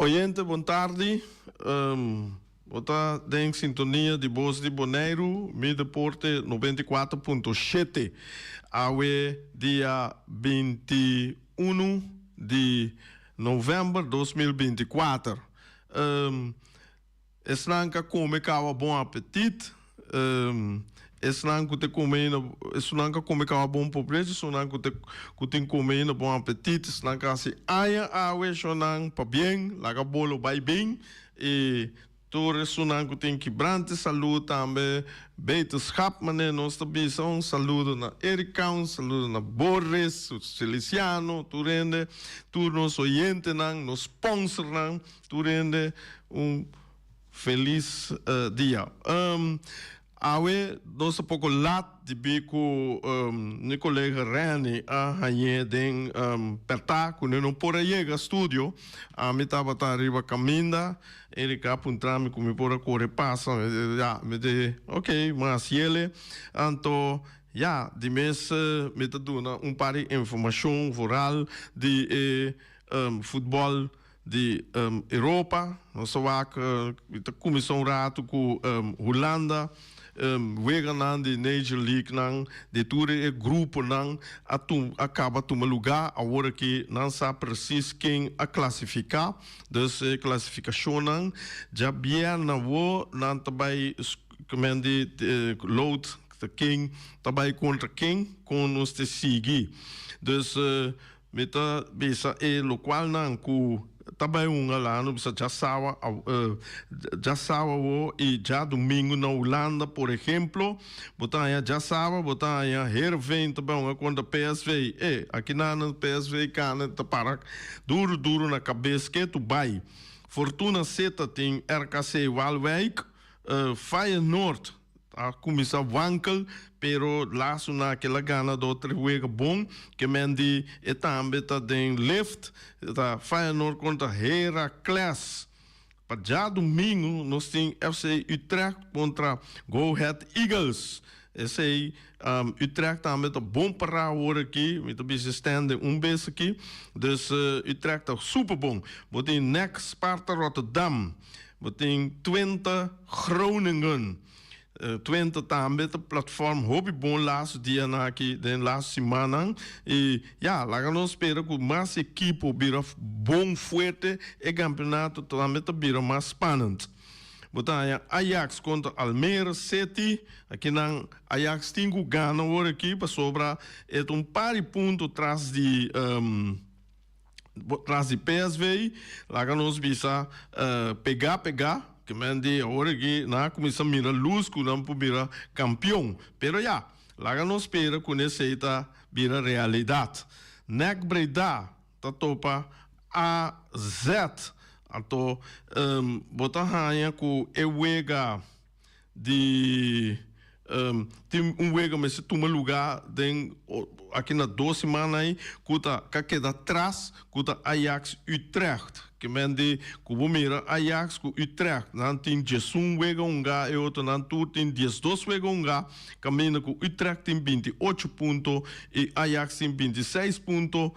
Oyente, boa tarde. Bota em sintonia de Voz de Bonaire, Mi Deporte 94.7. Awe dia 21 de novembro de 2024. Esnanka come kawa bom apetite. Esnanka te come esnanka come kawa bom pobreza, esnanka te come na bom apetite, esnanka se aya awe shonang pa bien, laga bolo bai bem e Toere sunanku tem quebrante saúde também, beterschap, mané, nós também são saludo na Ericão, saludo na Borges, o Celiciano, turende, turnos oyente nang, nos sponsor nang, turende, feliz dia. Awe, nós pouco lat de bico, meu colega Rani, a hanhe den perta, quando não por aí a estúdio, a mim tava arriba caminda, ele cá puntrami como por a correr passa, já, me de, ok, mas ele, então, já, de mês, me tá dando par de informação rural de futebol de Europa, nós só que começou rato com Holanda. Wega nan de Major League nan de tour e grupo nan acaba toma lugar agora que não sabe precis quem a classificar dessa classificação nan já bien na wo nan também comende load quem também contra quem com nos te seguir dus meta bisa e lo qual nan ku também lá no bisa já sawa wo e já domingo na Holanda por exemplo botanha já sawa botanha Heerenveen também quando PSV aqui na PSV cana tá para duro na cabeça que tu vai Fortuna Seta tem RKC Waalwijk Feyenoord a começar wankel pero lá naquela gana do outro jogo bom que mendi e também tá den lift tá Feyenoord contra Heracles para já domingo nós tem FC Utrecht contra Go Ahead Eagles esse aí Utrecht também tá bom para agora aqui me tá bem estende beijo aqui dus Utrecht tá super bom botem NEC Sparta Rotterdam botem Twente Groningen Twente também a plataforma hobby bom laço dia na aqui den laço semana e já lá nós espera que mais equipe vira bom forte e campeonato também vira mais spannend. Botanha Ajax contra Almere City aqui na Ajax tem que ganhar agora aqui para sobrar é par de pontos atrás de PSV lá nós bisa pegar que mande agora que na comissão mira luz que não pode campeão, pero já lá não espera que necessita vira realidade. NEC Breda tá topa AZ, então botar ranha com ewega de tem wega mas se toma lugar den aqui na 2 semanas aí que queda atrás que Ajax Utrecht que mende como mira Ajax com Utrecht não tem 11 wega e outro não tem 12 wega caminha com Utrecht tem 28 pontos e Ajax tem 26 pontos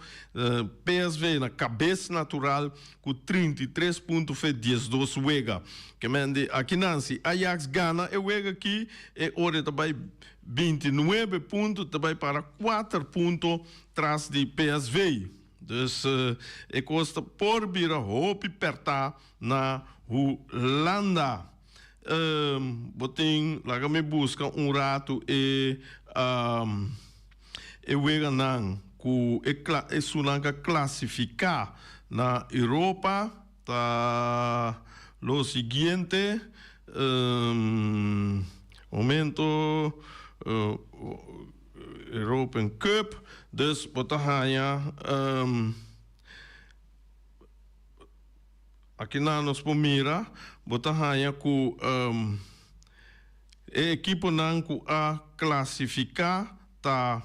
PSV na cabeça natural com 33 pontos fez 12 wega que mende aqui não se Ajax gana e wega aqui e hora também 29 pontos também para 4 pontos atrás de PSV. Dus e costa por vira hopi perta na Holanda. Botin lá me busca rato e wega nan ku e sunanka classificar na Europa tá lo siguiente momento European Cup, dus botahanya aqui na nos pomira botahanya ku equipo nanku a classificar tá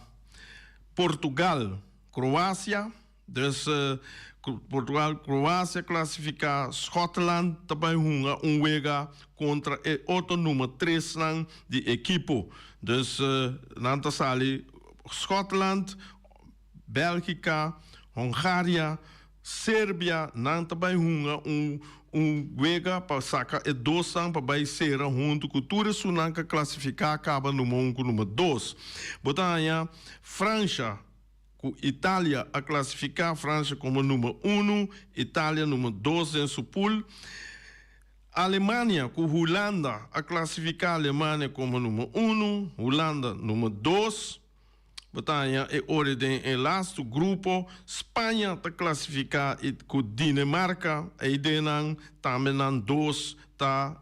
Portugal, Croácia, dus Portugal, Croácia classificar Scotland também wega contra o outro número 3 de equipo. Dus nanta sali Scotland, Bélgica, Hongária, Sérvia não também wega para sacar e dois para vai ser junto com tudo isso não classificar acaba no mundo número 2. Botanha França com Itália a classificar França como número 1, Itália número 2 em seu pool. Alemanha com Holanda a classificar a Alemanha como número 1, Holanda número 2. Botanha é ordem em lasto grupo. Espanha está classificar com Dinamarca. A ideia também não 2 está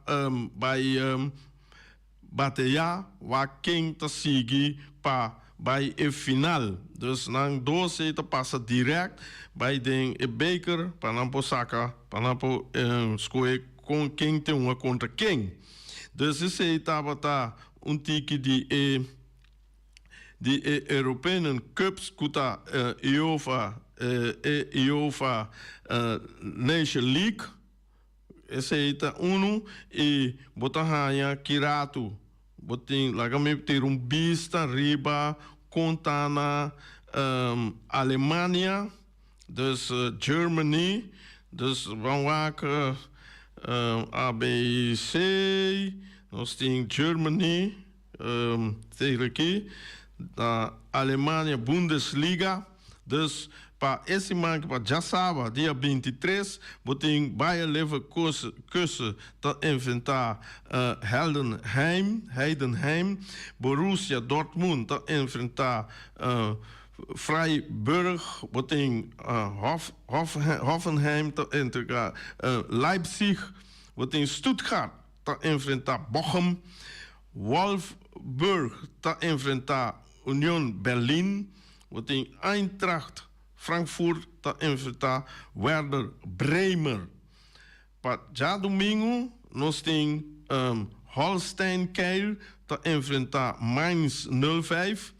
vai batalhar quem está seguir para vai e final. Dus nang 2 está passa direto vai den e beker para não posaca para não escolher com quem tem uma contra quem. Dus esse estava tá tique de European Cups kuta UEFA Nation League esse está e botanha kirato botin lagame ter vista riba conta na Alemanha dus Germany dus vamos lá ABC nós temos Germany tegen aqui da Alemanha Bundesliga. Dus para esse manque para já sábado, dia 23, botem Bayer Leverkusen para enfrentar Heidenheim, Borussia Dortmund para enfrentar Freiburg, botem Hoffenheim para enfrentar Leipzig, botem Stuttgart para enfrentar Bochum, Wolfsburg para enfrentar Union Berlin, botem Eintracht Frankfurt está a enfrentar Werder Bremer. Para já domingo, nós temos Holstein Kiel está a enfrentar Mainz 05.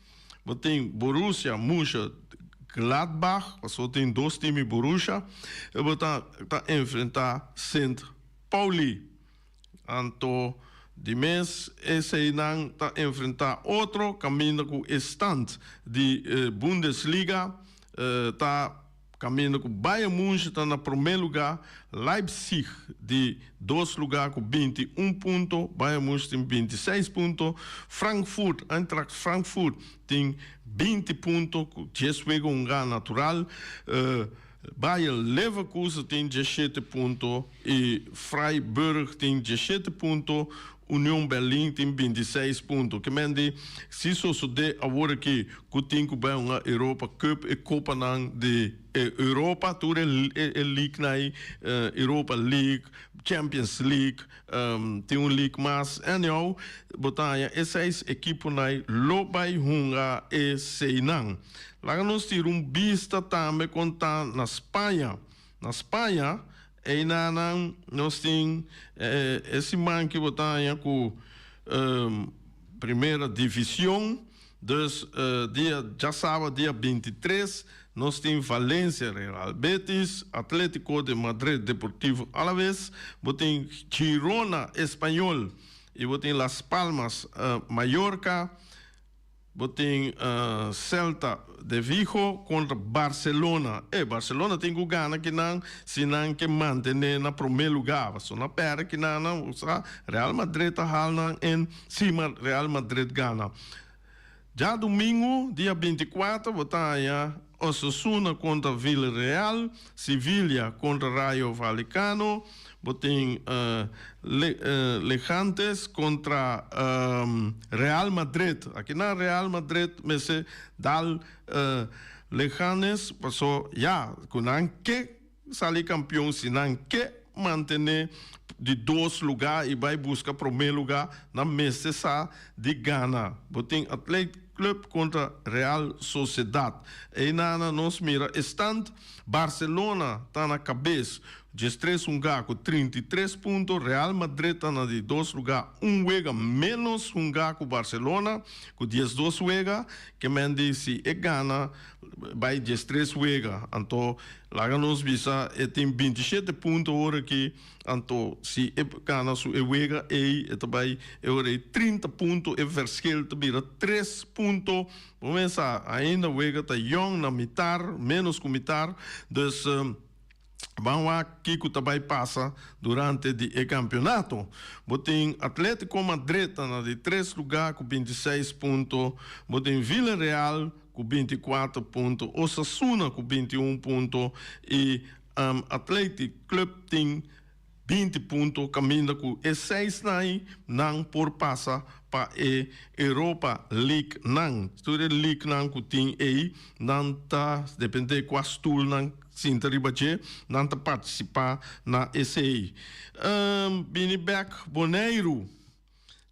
Tem Borussia Mönchengladbach, só tem 2 times Borussia. E está a enfrentar St. Pauli. Então, de mês, esse não está a enfrentar outro caminho com o stand de Bundesliga. Está caminhando com Bayern München, está no primeiro lugar. Leipzig, de 2 lugares, com 21 pontos. Bayern München tem 26 pontos. Frankfurt, Eintracht Frankfurt, tem 20 pontos, com 10 jogos um lugar natural. Bayer Leverkusen tem 17 pontos. E Freiburg tem 17 pontos. União Berlim tem 26 pontos. Que mende, se isso de agora que tem que vai uma Europa Cup e Copa de Europa, tudo é League na Europa League, Champions League, tem League mais. Anyhow, botanha essas equipes na lobai hunga e seinan. Lá nós temos vista também contar na Espanha. Na Espanha e nós temos esse man que botanha com primeira divisão. Dus já sábado, dia 23, nós temos Valência, Real Betis, Atlético de Madrid, Deportivo Alavés, botem Girona, Espanhol, e botem Las Palmas, Mallorca, botem Celta de Vigo contra Barcelona. Barcelona tem que ganhar que não, se não que manter na primeiro lugar. Só na pera que não, Real Madrid está em cima, Real Madrid ganha. Já domingo, dia 24, botanha Osasuna contra Villarreal, Sevilha contra Rayo Vallecano, botem Legantes contra Real Madrid. Aqui na Real Madrid, mas se dal Legantes, passou já, com que sair campeão, se não que manter de 2 lugares e vai buscar primeiro lugar na mesa de Ghana. Botem Atlético Club contra Real Sociedad. E nós mira stand Barcelona está na cabeça. 13 lugar com 33 pontos. Real Madrid está na de 2 lugar. Wega menos lugar com Barcelona com 12 wega. Que mende se é Ghana vai 13 wega. Então lá nós visa tem 27 pontos agora aqui. Então se é Ghana su é wega e também é 30 pontos é verschil te vira 3 pontos. Vamos ainda wega tá young na mitar menos com mitar. Dus vamos aqui que também passa durante o campeonato. Botem Atlético Madrid na de 3 lugar com 26 pontos, botem Villarreal com 24 pontos, Osasuna com 21 pontos e Atlético Club tem 20 pontos, caminha com e 6 não por passa para a Europa League não. Toda League não que tem aí, não tá depende qual stool não sinta ribache, não tá participar na ECI. Biniback Boneiro.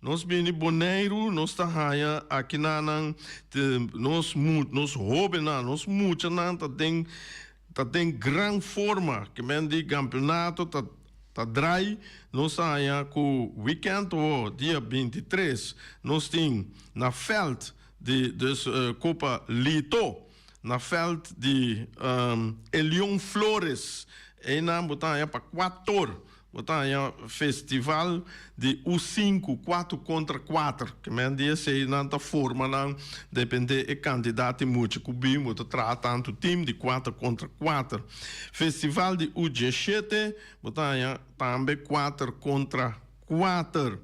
Nós bini Boneiro, nós tá raia aqui na nós jovens nós muito não tá tem grande forma que mendi campeonato tá dry, nós saia com weekend ou dia 23, nós tem na veld de Copa Lito, na veld de Elion Flores, e na botar para 4 botar festival de U5 4 contra 4 que me dia sei nanta forma não depende do candidato muito que bem muito trata tanto time de 4 contra 4 festival de U17 botar também 4 contra 4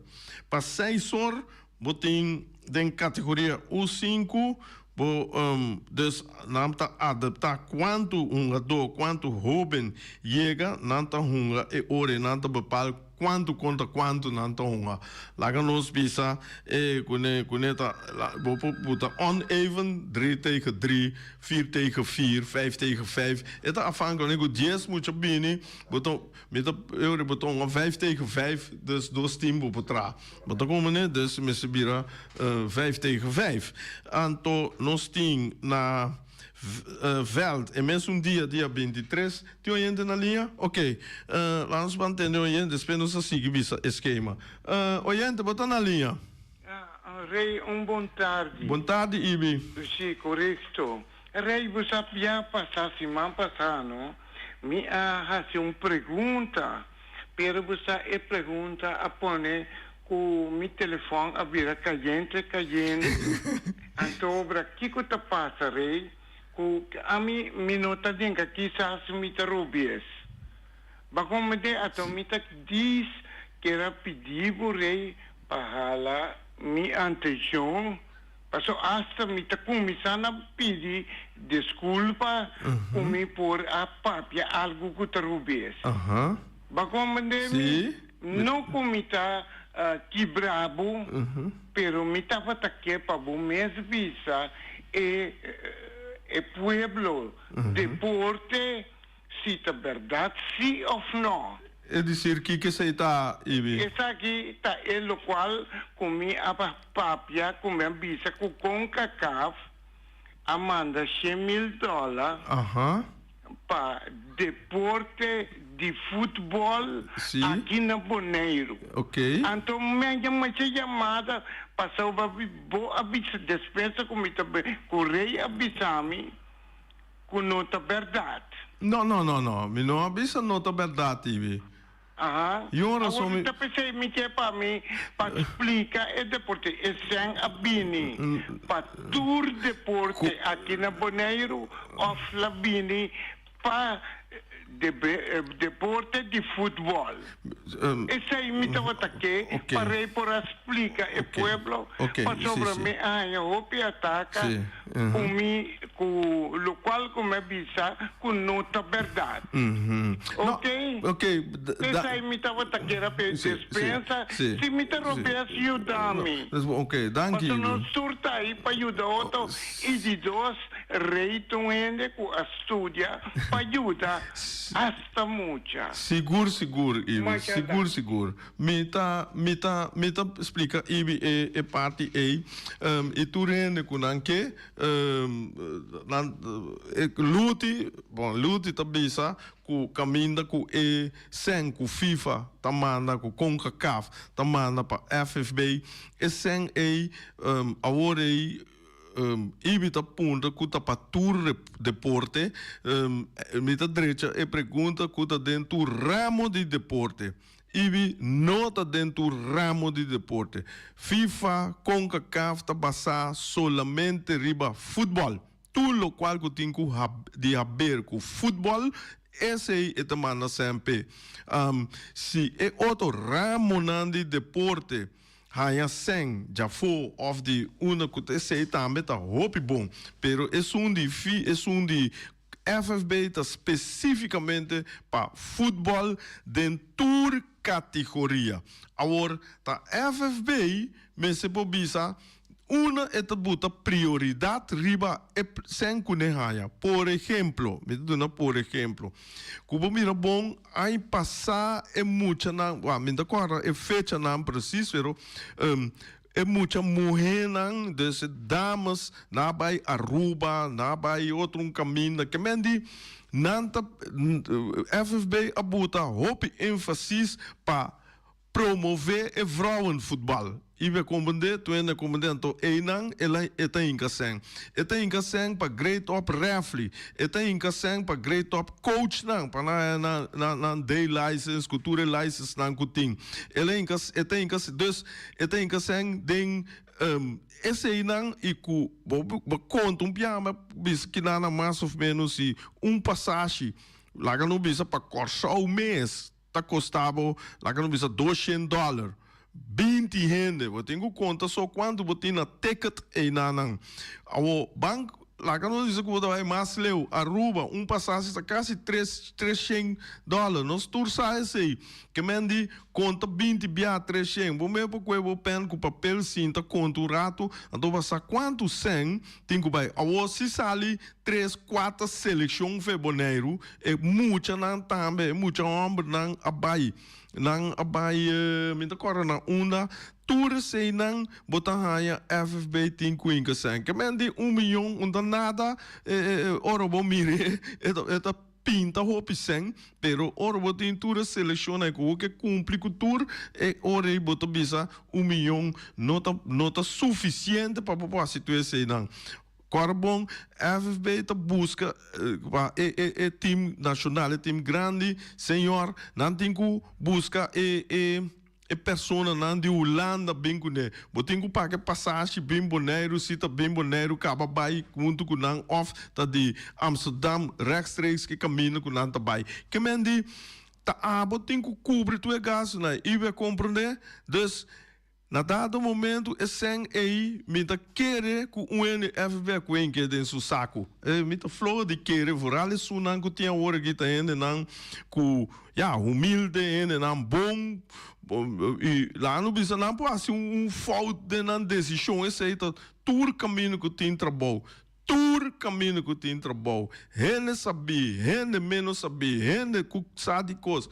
para 6 horas botem em categoria U5 dus namta adaptar quanto quanto jovem chega nanta hunga e ore nanta bepal quanto contra quanto nanta hunga laga nos bisa kuneta boputa oneven 3 tegen 3 4 tegen 4 5 tegen 5 eta afhankelijk go 10 moet je binnen met euro beton 5 tegen 5 dus dos team boputra maar dan komen ne dus met sibira 5 tegen 5 anto nos team na veld en mensen dia 23 tio gente na linha ok lá nos mantendo oyente depois nos assim bisa esquema oyente bota na linha Rei bom tarde. Boa tarde, Ibi. Sim, correto. Rei, você sabia passar semana passada, me faz uma pergunta, pero você pergunta a pôr com meu telefone a vir caindo. Então, o que que passa, Rei? A mim nota denga quizás me interrompies. Bagom me de ato me tak diz que era pedir por Rei para mi atenção, passou hasta me tá começando a pedir desculpa por me por a papia algo que interrompes. Bagom me não comita que brabo, pero me tava taque para o mês visa e pueblo deporte se tá verdade sim ou não. É dizer que você está, Ibi? Essa aqui está o qual comi a papia, comi a bisa com CONCACAF, amanda $100,000 para deporte de futebol aqui na Boneiro. Ok. Então, minha chamada passou a boa dispensa comigo correia avisar-me com nota verdade. Não. Me não avisa nota verdade, Ibi. Agora eu pensei que para mim para explicar é deporte é sem abini para tour deporte aqui na Boneiro of Labini para deporte de futebol. Esse aí me estava aqui para por explicar o pueblo para sobre mim eu ataca com o local como avisa com nota verdade. Ok. Esse aí me estava aqui para dispensa se me interromper ajuda-me. Ok, danke. Mas não surta aí para ajudar outro e de dois reitam ainda com a estudia para ajudar hasta mucha. Seguro, Ibi. Seguro. Me tá explica Ibi e parte aí. E tu rende com anque luti tá bisa com caminda com sen com FIFA tamanda com CONCACAF tamanda para FFB e sen agora Ibi tá punta cuta para tour deporte me tá direita e pergunta cuta dentro ramo de deporte Ibi nota dentro ramo de deporte FIFA CONCACAF tá basar solamente riba futebol tudo lo qual que tem de haver com futebol, esse aí é também sempre. Se é outro ramo de deporte, haya sen, já foi of de uma que esse também tá hopi bom, pero é de FFB tá especificamente para futebol dentro categoria. Agora, tá FFB, mas se pode bisa una é buta prioridade riba sem kunehaya. Por exemplo, como mira bom, aí passar é muita não, minta agora é fecha não preciso, pero é muita mulher não, desse damas, na vai Aruba, na vai outro caminho, que mendi nanta FFB abuta hope ênfase para promover o vrouwenvoetbal. Ibe compreender, tu ainda compreendendo, ela está em caseng. Está em caseng para grade top referee. Está em caseng para grade top coach não, para na day license, cultura license não cutim. Ela está em caseng, dus está em caseng den esse aí não e com conta piama bis que na mais ou menos se passagem lá que não bisa para cortar o mês, tá custava lá que não bisa $200. 20 gente, eu tenho conta só quando eu tenho ticket e não. O banco, lá que não diz que eu vai mais leu, Aruba, passagem está quase $300. Nós tursa esse aí, que mendi conta 20 bia 300. Vou mesmo porque eu pen com papel cinta conta o rato, então passar quanto 100 tem que vai. Se sali 3-4 seleção fevereiro, é muita não também, muita homem não abai. Nang abay minta kora na una tour sei nang botan haya FFB tin queen ka sen que mendi 1 milhão unda nada ora bo mire eta pinta hopi sen pero ora bo tin tour seleciona ko que cumpre com tour e ora bota bisa 1 milhão nota suficiente para popar situação nang. Corbon, FFB te busca time nacional, time grande, senhor, não tem que buscar persona não de Holanda bem com ele, mas tem que pagar passagem bem boneiro, cita bem boneiro, acaba vai junto com não off tá de Amsterdam rechtstreeks que caminha com não tá vai, que mendi tá tem que cobrir tua gasto né, e vai compreender, dus na dado momento, é sem aí, me tá querer com o FB com que dentro do saco. Me tá flor de querer, vorale sunan que tinha hora que tá ainda não com humilde ainda não bom e lá no bisa não pode ser falta de não decisão esse aí tá tur caminho que tem trabalho. Tur caminho que tem trabalho. Rende sabia, rende menos sabia, rende com sabe coisa.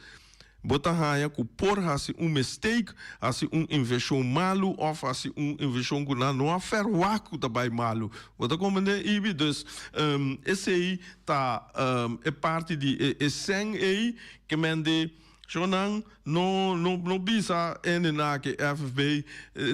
Bota haya ku por hasi mistake, hasi inversão malu, ou hasi inversão que não afer waku tabai malu. Bota compreender ibi dus esse aí tá é parte de sen aí que mende Jonang no bisa na que FFB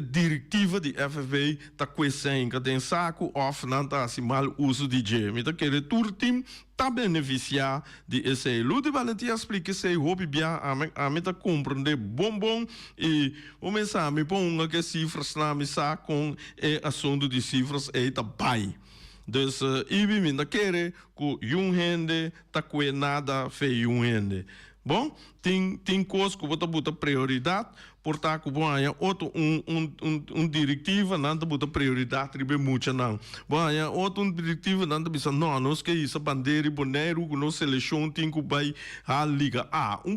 diretiva de FFB tá conhecendo que tem saco off não tá assim mal uso de G. Me tá querer tur team tá beneficiar de esse. Ludi Valentia explica esse hobby bia a me tá compreender bom e o mensagem põe que cifras na missa com assunto de cifras e tá pai. Dus ibi me tá querer que gente tá com nada feio gente. Bom, tem coisa que você bota prioridade, portanto, bom, há outro diretiva, não bota prioridade, ribe muito não. Bom, há outro diretiva, não bisa não, nós que isso bandeira boneiro, que nós seleção tem que vai a liga.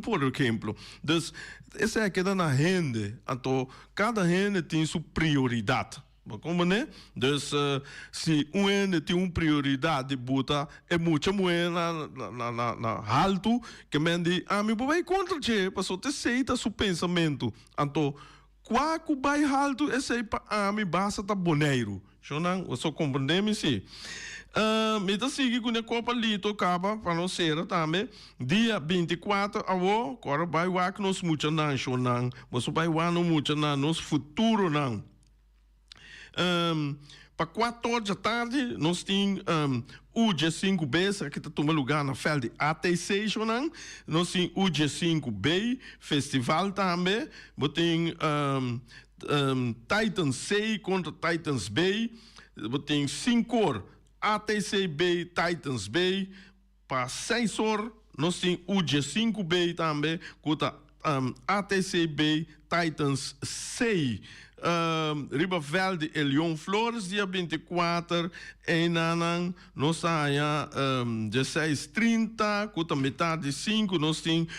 Por exemplo, dus essa é que dá na rende, então cada rende tem sua prioridade. Como né? Dus se ene tem prioridade de botar é muita moeda na alto que mende me vai contra che passou te aceita seu pensamento então qual vai alto esse aí para me basta tá boneiro não eu só compreendemos se me tá seguindo com a Copa Lito acaba para não ser também dia 24 agora vai lá que nós muito não mas vai lá não muito não nosso futuro não para 4 horas da tarde, nós temos o G5B, que está tomando lugar na feld ATC, nós temos o G5B Festival também, tem Titans C contra Titans B, tem 5 horas ATC-B Titans B. Para 6 horas, nós temos o G5B também, com ATC-B Titans C. Riba Verde e Leon Flores, dia 24, em Nanang, nós temos 16h30, com metade de 5, nós temos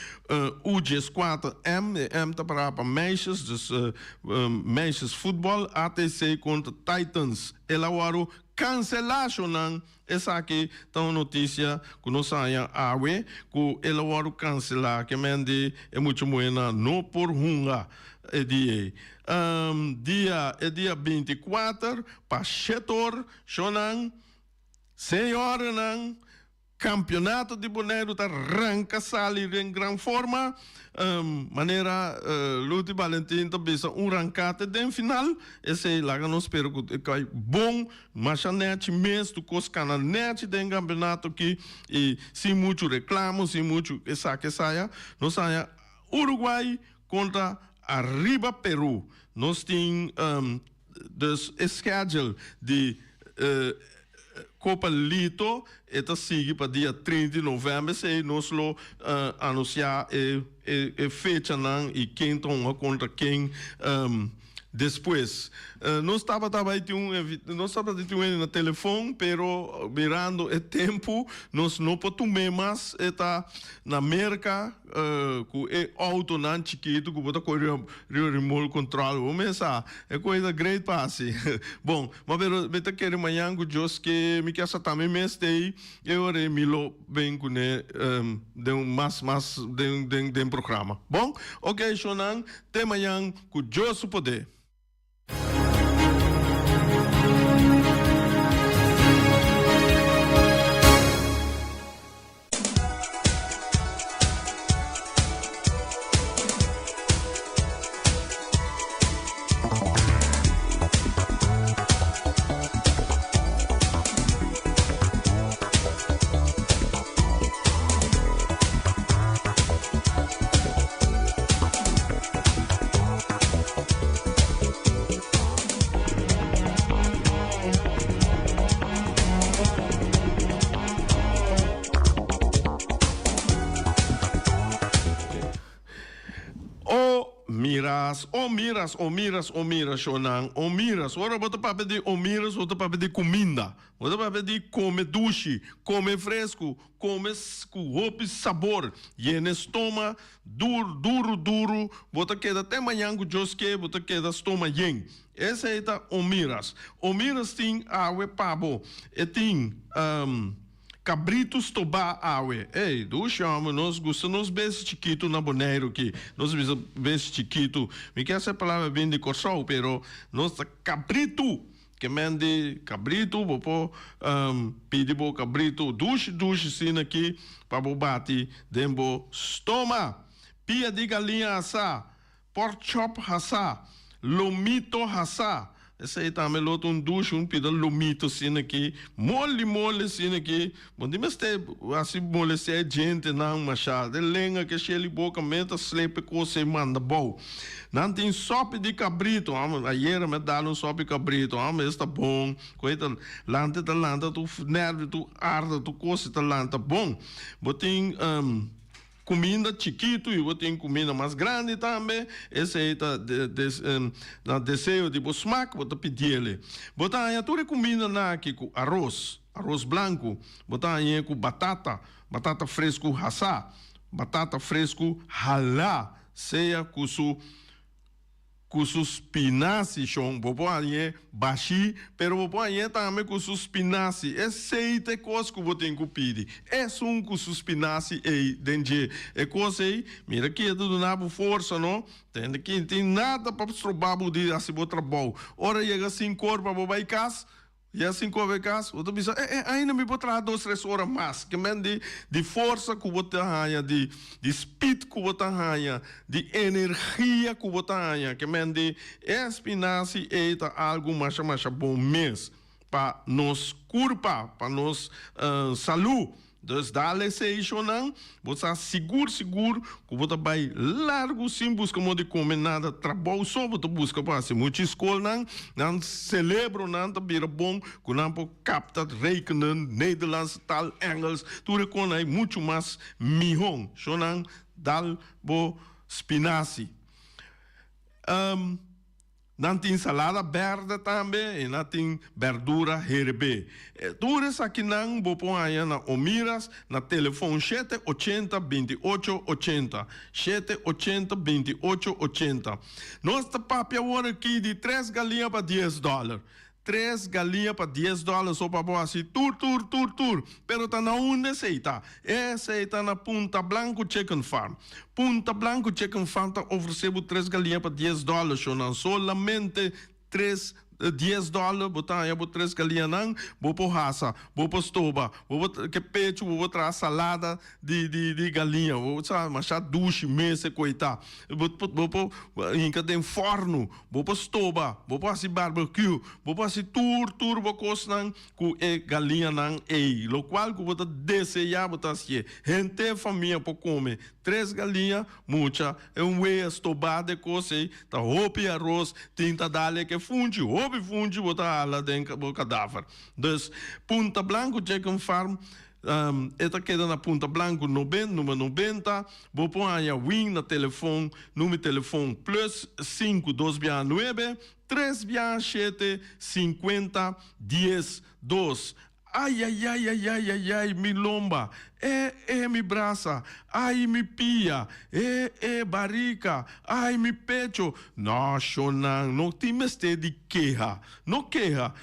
o G4M, M está para meisjes, dus meisjes futebol, ATC contra Titans. Ela cancelação essa aqui tá uma notícia que nós saia awe que ela vai cancelar que mende é muito buena não por hunga dia 24 para setor chonan senhora nan campeonato de Bonaire tá arranca salir em grande forma maneira Luti Valentim também rancate de final esse lá nós espero que cai bom mas a net mês do cos canal net de campeonato que e sem muito reclamo sem muito essa que saia nós saia Uruguai contra Arriba Peru nós tem dus schedule de Copa Lito eta sigue para dia 30 de novembro se nós lo anunciar fecha não e quem toma contra quem depois nós estava no telefone pero mirando o tempo nós não podemos mais está na América com auto não chiquito que bota correr remote control o mesa é coisa great passe bom mas pero beta querer manhã com Deus que me quer também mês daí eu me lo bem com de mais de programa bom ok Shonan até manhã com Deus poder. Miras. Ora, bota para pedir miras, bota para pedir comida. Bota para pedir come duche, come fresco, come com roupa e sabor. E no estômago, duro. Bota queda até manhã com Josque, bota queda estômago yen. Essa é o miras. O miras tem água pabo. E tem cabritos toba awe. Ei, do chamo, nós gostamos beijos chiquito na Bonaire aqui. Nós beijos chiquito. Me quer essa palavra bem de corsol, pero nós cabrito. Que mende cabrito, bopo pedi bo cabrito, duche sim aqui, para bo bati, dembo stoma. Pia de galinha assá, pork chop assá, lomito assá. Esse aí também loto duche, pida lomito sim aqui, mole sim aqui. Bom, mas tem assim mole se é gente não machado, de lenga que cheia boca menta slepe com se manda bom. Não tem sopa de cabrito, ayer me dá sopa de cabrito, mas está bom. Coisa lanta, tu nervo, tu arda, tu coisa lanta bom. Botem comida chiquito e botem comida mais grande também. Esse aí tá desejo de bosmac, bota pedir ele. Botar aí toda comida na aqui com arroz branco. Botar aí com batata fresco assá, batata fresco halá, seja com sus spinaci, chão, bobo aí baixi, pero bobo aí também com sus spinaci. Esse é coisa que você tem que pedir. É com sus spinaci e dentro. É coisa aí, mira que é tudo na força, não? Tem nada para trobar de assim o trabalho. Ora chega 5 horas para bobar em casa. E assim como é caso, eu penso, ainda me botar 2, 3 horas mais, que men de força que você ganha, de speed que você ganha, de energia que você ganha, que men de espinaci é algo mais bom mês para nos curpa, para nos saúde. Dus dale sei chonan, você seguro que você vai largo sem buscar de comer nada, trabalho só você busca para se muita escola não celebro não tá bira bom, que não pode captar rekenen Nederlands tal Engels, tudo com aí muito mais mihon, chonan dal bo spinaci. Não tem salada verde também, e não tem verdura herbe. Tudo isso aqui não vou pôr aí na Omiras, na telefone 780-2880. 780-2880. Nossa papi agora aqui de 3 galinhas para $10. 3 galinhas para $10 só para boa assim, tur. Pero tá na onde você tá? Essa tá na Punta Blanco Chicken Farm. Punta Blanco Chicken Farm tá oferecendo 3 galinhas para $10, chonan. Solamente $10, botar aí, botar 3 galinhas não, vou pôr raça, vou pôr estoba, vou pôr que peito, vou botar salada de galinha, vou machar duche, mesa, coitado, vou pôr, ainda tem forno, vou pôr estoba, vou pôr assim barbecue, vou pôr assim tur, vou coçar com galinha não, lo qual que vou desejar, botar assim, gente, família, para comer, 3 galinhas, muita, whey estobada, coisa, tá roupa e arroz, tinta dália que funde, funde botar lá dentro do cadáver. Dus Punta Blanco Chicken Farm, esta queda na Punta Blanco número 90, vou pôr aí wing na telefone, número telefone plus 5269 327 50 10 2. Ai, mi lomba, mi braça, ai, mi pia, barriga, ai, mi pecho. Não, não tem mais de queja, não queja.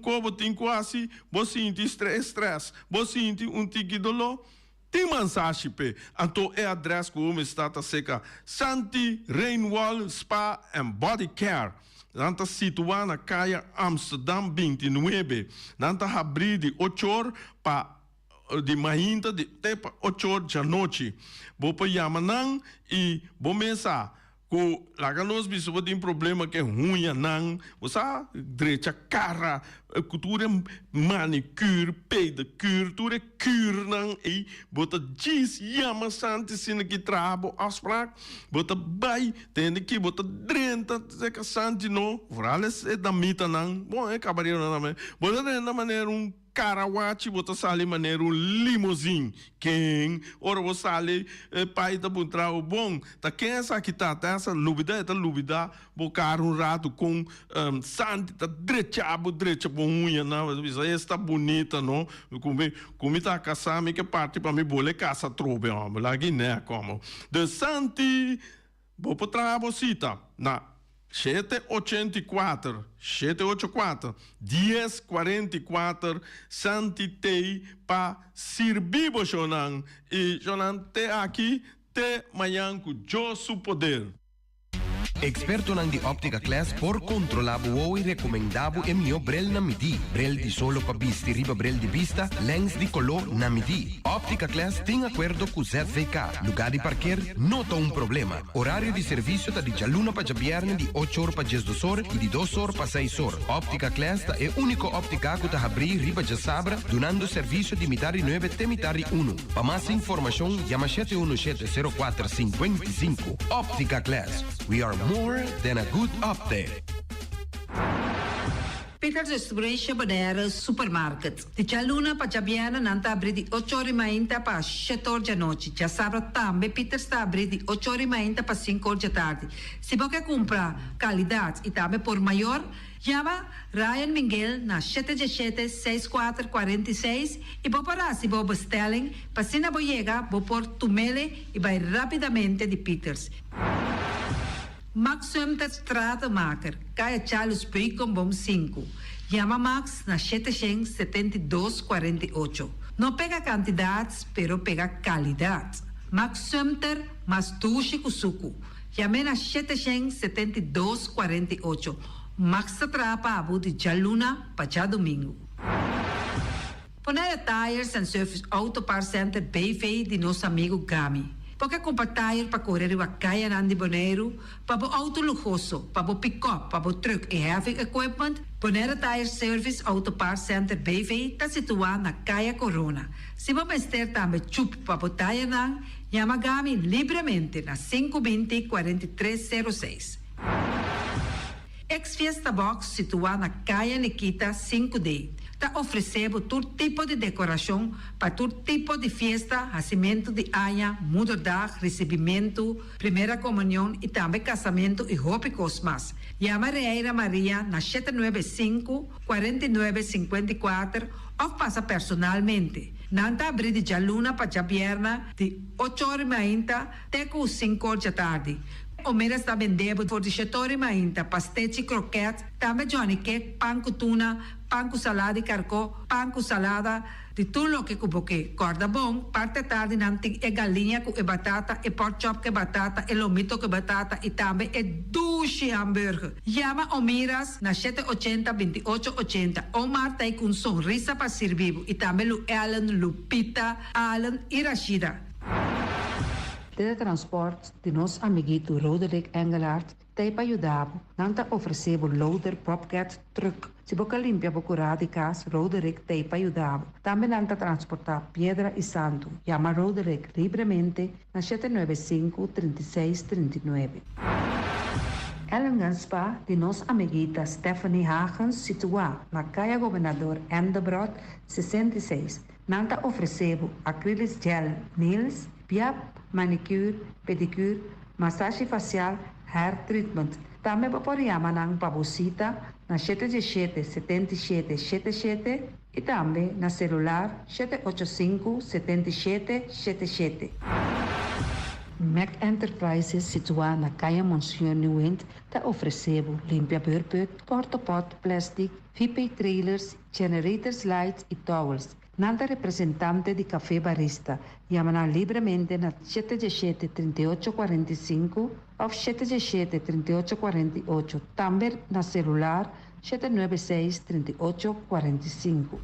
Cobo tem quase, você sente estresse, você sente tique dolor. Tem mensagem, pe. Então, adresse que o homem está seca. Santi Rainwall Spa and Body Care. Nanta situada na calle Amsterdam 29. Nanta abrir de 8 horas de manhã até 8 horas da noite. Vou para Yamanang e vou pensar que lá que nós vamos ter problema que é ruim, não. Você direita cara, cultura manicure, pedicure, tudo é cure, não. E bota diz, yama santi, sina que trabo, afspraak. Bota vai, tem que bota drenta, seca santi, não. Vrales é da mita, não. Bom, é cabarelo, não. Bota da maneira Karawachi, você sale maneiro limousine. Quem? Ora você sale pai da buntrao bom. Tá quem essa aqui tá essa lubida, bocar rato com santi, tá drecha unha, não. Isso aí está bonita, não? Como tá caçando, que parte para me bole caça trobe, ó. Lá Guiné como. De santi, vou para trabocita, na 784 1044 Santitei para servir Jonan e Jonan te aqui te manhã com o poder. Experto nang di Optica Class por controlabo o recomendabo e mio brel na midi. Brel di solo pa bisti riba brel di vista, lens di color na midi. Optica Class tem acordo com ZVK. Lugar de parquear não tá problema. Horário de serviço tá de jaluna pa jabierne di 8 horas pa 10 horas e di 2 horas pa 6 horas. Optica Class tá é único óptica que tá abrir riba de sabra, donando serviço de mitari 9 te mitari 1. Pa mais informação, llama 717-0455. Optica Class. We are more than a good update. Peter's Distribution Bonera Supermarket. De Chaluna para Jabiana nanta abrir de 8 horas e meia para 7 horas da noite. Já sabe também Peter está abrir de 8 horas e meia para 5 horas da tarde. Se você quer comprar qualidade e também por maior, chama Ryan Miguel na 717-6446 e vou parar se vou bestelling para se não chega, vou pôr tumele e vai rapidamente de Peters. Max Sumter Stratenmaker, Kaya Charles Bacon Bom 5. Chama Max na 772-48. Não pega quantidades, pero pega qualidade. Max Sumter, mas tuxe kusuku. Chame na 772-48. Max atrapa abu de Jaluna para domingo. Ponera Tires and Service Auto Part Center BV de nosso amigo Gami. Porque compra tire para correr a caia de Boneiro, para o auto luxuoso, para o pick-up, para o truck e heavy equipment, Bonera Tire Service Auto Parts Center BV está situado na Caia Corona. Se você ter também chup para botar nang, Yamagami livremente na 520-4306. Ex-Fiesta Box situado na Caia Nikita 5D. Está oferecendo todo tipo de decoração para todo tipo de festa, nascimento de anha, mudança, recebimento, primeira comunhão e também casamento e roupas mais. Llama Reira Maria na 795-4954 ou passa personalmente. Nanta abrir de jaluna para Jabierna de 8h30 até 5h da tarde. O mera está vendendo por 17h30 pastete croquete, também Johnny Cake, pão com tuna, pão com salada e carcó, pão com salada, de tudo o que cuboque. Corda bom, parte tarde nanti é galinha com batata, e pork chop com batata, e lomito com batata, e também é duche hambúrguer. Llama o miras na 780-2880, ou Marta e com sonrisa para servir, e também o Ellen, Lupita, Alan e Rashida. Teletransport de nos amiguito Roderick Engelhardt te pa ajudavo, nanta oferecevo loader Bobcat truck. Se boca limpia procura de casa, Roderick te pa ajudavo. Também nanta transportar piedra e santo. Llama Roderick livremente na 795-3639. Ellen Ganspa de nos amiguita Stephanie Hagens situa na Caia Governador Endebrot 66. Nanta oferecevo acrylic gel nails, piap, manicure, pedicure, massagem facial, hair treatment. Também podemos ng pabusita na 77-77-77 e também na celular 785-7777. Mac Enterprises situada na Caia Monsieur Nieuwend está oferecendo limpia beurput, portapot, plastic, VP trailers, generators lights e towels. Nanta representante de Café Barista, llama livremente na 717-3845 ou 717-3848, também na celular 796-3845.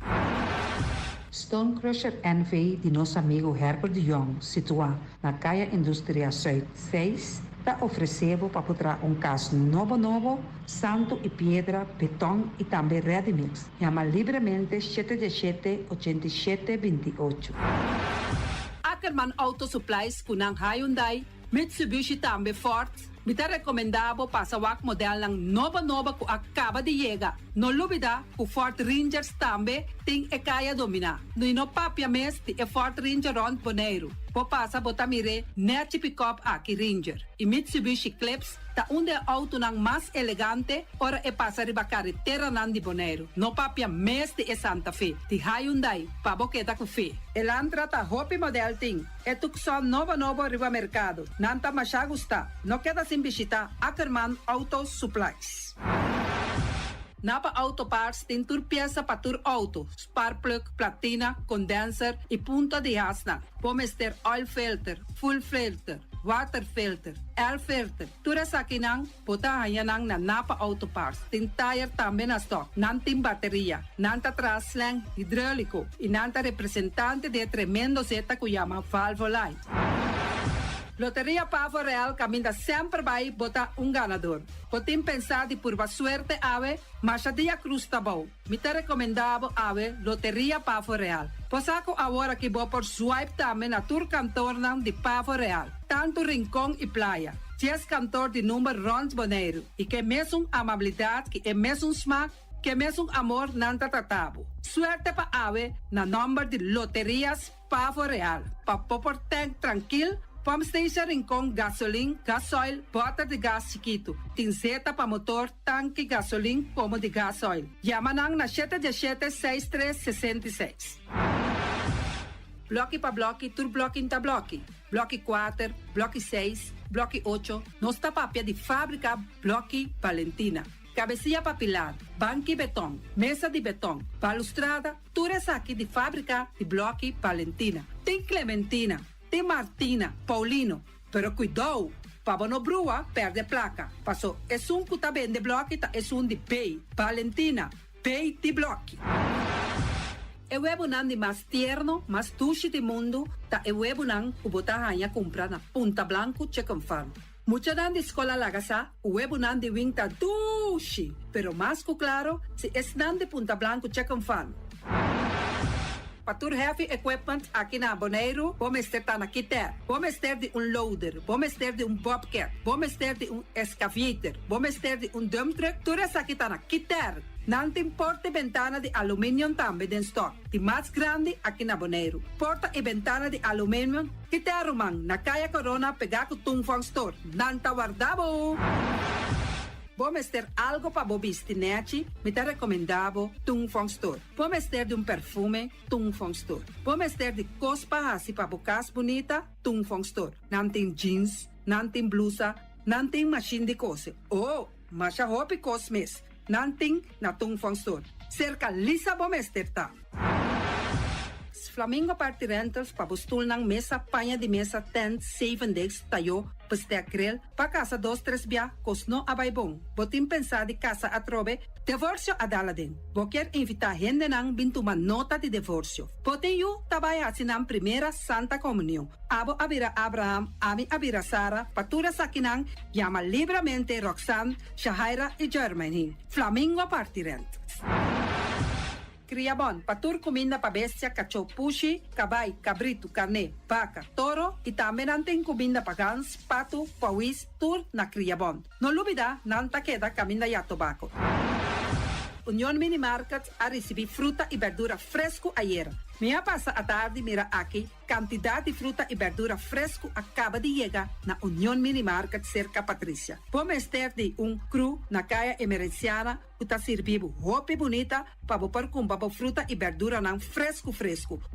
Stone Crusher NV de nosso amigo Herbert de Jong, situado na Caia Indústria Zuid 6, está oferecendo para botar caso novo, santo e pedra, betão e também ready-mix. Llama livremente 717-8728. Ackerman Auto Supplies kunang Hyundai, Mitsubishi também Ford. Mita recomendado pasawak model ng nova ku acaba de llegar. No lubida ku Ford Rangers também ting e kaya domina. No inopapia mes ti e Ford Ranger Ron Boneiro. Po pasa botamire net pick-up aqui Ranger. E Mitsubishi Clips ta unde auto ng mas elegante ora e pasa riba carretera nan di Boneiro. No papia mes ti e Santa Fe. Ti Hyundai pa boqueta ku fe. Elantra ta hopi model ting. E tukson novo riba mercado. Nanta masya gusta. No queda sin visitar Ackerman Auto Supplies. Napa Auto Parts tem tur pieza para tur auto, spark plug, platina, condenser e punta de hasna. Pomester oil filter, full filter, water filter, air filter. Tura sa kinang, puta hayanang na Napa Auto Parts. Tem tire também na stock, nantim bateria, nanta traslang hidráulico e nanta representante de tremendo zeta que chama Valvoline. Loteria Pavo Real caminha sempre vai botar ganador. Podem pensar de pura suerte ave, mas a dia cruz tá bom. Me te recomendava ave Loteria Pavo Real. Posaco agora que vou por swipe também na tur cantor de Pavo Real. Tanto rincão e praia. 10 cantor de número Rons Boneiro. E que mesmo amabilidade, que é mesmo smack, que mesmo amor nanta tatabo. Suerte pa ave na number de Loterias Pavo Real. Pa popor tank tranquilo. Pump station Rincon, gasolina, gasoil, bota de gás chiquito. Tinzeta para motor, tanque, gasolina, como de gasoil. Yamanang na 717-6366. Bloque para bloque, tur bloque inta bloque. Bloque 4, bloque 6, bloque 8. Nos tapapia de fábrica, bloque Valentina. Cabecilla papilar, banco e betão, mesa de betão, balustrada, tudo isso aqui de fábrica de bloque Valentina. Tem Clementina. Tem Martina, Paulino, pero cuidado, para não brua, perde placa. Passou, é que tá bem de bloco, é de pay. Valentina, pay de bloco. É o ebunan de mais tierno, mais tuche de mundo, tá é o ebunan que botar rainha comprar na Punta Blanco Chicken Farm. Mucha dan de escola lagasa, huevo nan de winta dushi, pero más que claro, si es nan de Punta Blanco check fan. Patur heavy equipment aqui na Bonaire, vamos ter na Kiter, vamos ter de loader, vamos ter de bobcat, vamos ter de excavator, vamos ter de dump truck, tudo isso aqui tá na Kiter. Não tem porta e ventana de alumínio também em stock. De mais grande aqui na Bonaire. Porta e ventana de alumínio que te arrumam na Caia Corona pegar com Tungfang Store. Não tá guardado. Vamos ter algo para bobistinete, me te recomendavo Tungfang Store. Vamos ter de perfume, Tungfang Store. Vamos ter de cospa assim para bocas bonita, Tungfang Store. Não tem jeans, não tem blusa, não tem machine de coser. Oh, mas a roupa e cosmes. Nanting na Tungfang Store. Cerca lisa bomester ta. Flamingo Party Rentals pabustul ng mesa, panha de mesa, tent, 7 days, tayo, pastea grill, pa casa 2-3 bia, kosno abay bong. Botin pensa di casa atrobe, divorcio adala din. Boker invita gente nang bintuman nota de divorcio. Botin yu tabay hasinang primera Santa Comunión. Abo abira Abraham, ami abira Sara, patura sakinang, llama libremente Roxanne, Shahaira y Germany. Flamingo Party Rentals. Criabon, patur comida para bestia, cachorro, pushi, cabay, cabrito, carne, vaca, toro e também tem comida para gans, pato, pauis, tur na Criabon. Não olvida, não ta queda caminha ya tobacco. União Mini Market a receber fruta e verdura fresco ayer. Minha passa a tarde mira aqui, quantidade de fruta e verdura fresco acaba de chegar na União Mini Market cerca Patrícia. Vamos ter de cru na caia emergenciana, que está servindo roupa bonita para pôr com fruta e verdura não fresco.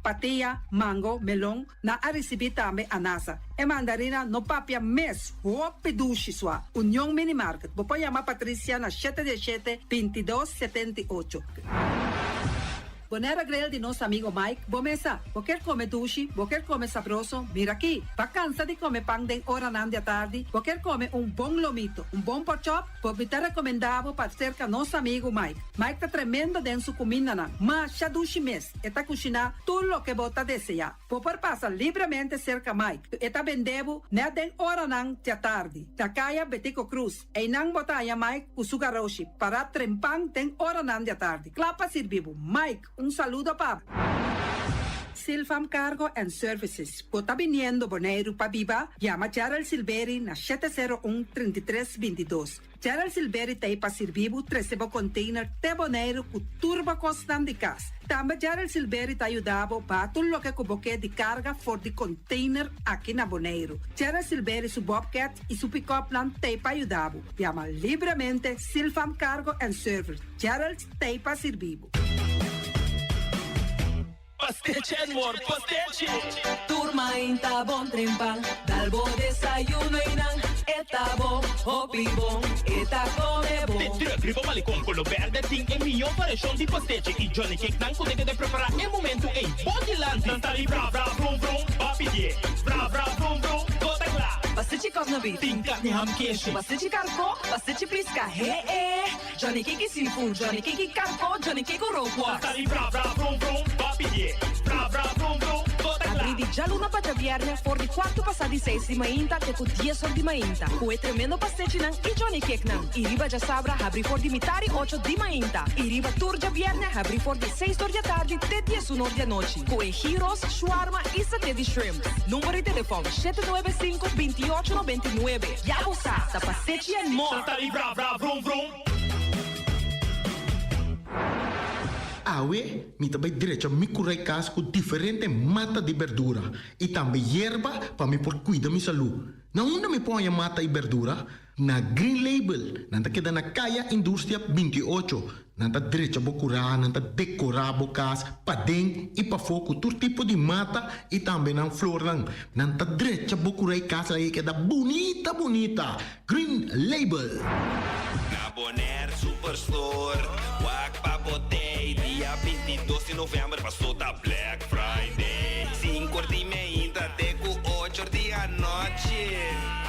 Patia, mango, melão, na a receber também anasa. E mandarina no papia mês, roupa duche sua. União Mini Market. Vou chamar Patrícia na 717-2278. Bonera grill de nosso amigo Mike. Bomesa, vou quer comer duche, vou quer comer sabroso. Mira aqui, pa cansa de comer pão de hora nan de tarde, vou quer comer bom lomito, bom pork chop, vou me recomendado para cerca nosso amigo Mike. Mike tá tremendo dentro sua comida nan, mas já duche mês, eta cozinhar tudo o que bota desejar. Vou passar livremente cerca Mike, eta vendebo na den hora nan de tarde. Da caia Betico Cruz, e nan botaya Mike o sugaroshi para trempang den hora nan de tarde. Clapa servivo, Mike. Saludo pa Silfam Cargo and Services. Pota viniendo Bonaire pa Viva, llama Gerald Silveri na 701-3322. Gerald Silveri te pa servivo 13 container te Bonaire ku turbo costan de cas. Também Gerald Silveri te ayudavo pa tudo lo que cuboque de carga for de container aqui na Bonaire. Gerald Silveri su Bobcat e su pick-up plan te pa ayudavo. Llama libremente Silfam Cargo and Services. Gerald te pa servivo. Pastiche and more pastiche. Turma inta bon trempal, dalbo desayuno inang, eta bon, hopi bon, eta come bon. Te tira gribo malicom con lo verde ting e mio variação de pastiche e Johnny Cake nan com de preparar em momento em body land. Tantali bra bra brum brum, papi die, bra bra brum brum, gota lá. Pastiche carne beef, Ting carne ham queijo. pastiche carco, pastiche pisca, Johnny Cake seafood, Johnny Cake carco, Johnny Cake roquas. Tantali bra bra brum brum, papi die, bra bra brum brum, gota lá. Abri di già luna para viernes, for di 4 passati 6 di mainta, te con 10 ore di mainta. Cue tremendo pastiche nan e Johnny Cake nan. I riba già sabra, abri for di mitari 8 di mainta. I riba turgia viernes, abri for di 6 ore di tardi, te 10 ore di noci. Cue gyros, shawarma e satè di shrimp. Numero di telefono 795-2899. Ya usa, sa pastiche and more. Tantali bra bra brum brum. Awe, mi também direito a me curar casco diferente mata de verdura e também erva para me por cuidar da minha saúde. Na onde me põe a mata e verdura? Na Green Label, nanta queda na Caia Indústria 28. Nanta direito a curar, nanta decorar a casa, para dentro e para fogo, todo tipo de mata e também na flor lang. Nanta direito a curar a casa e queda bonita. Green Label. Na Bonaire Superstore, wak papotei, dia 22 de novembro passou da Black Friday. 5 de meia até com 8 de noite.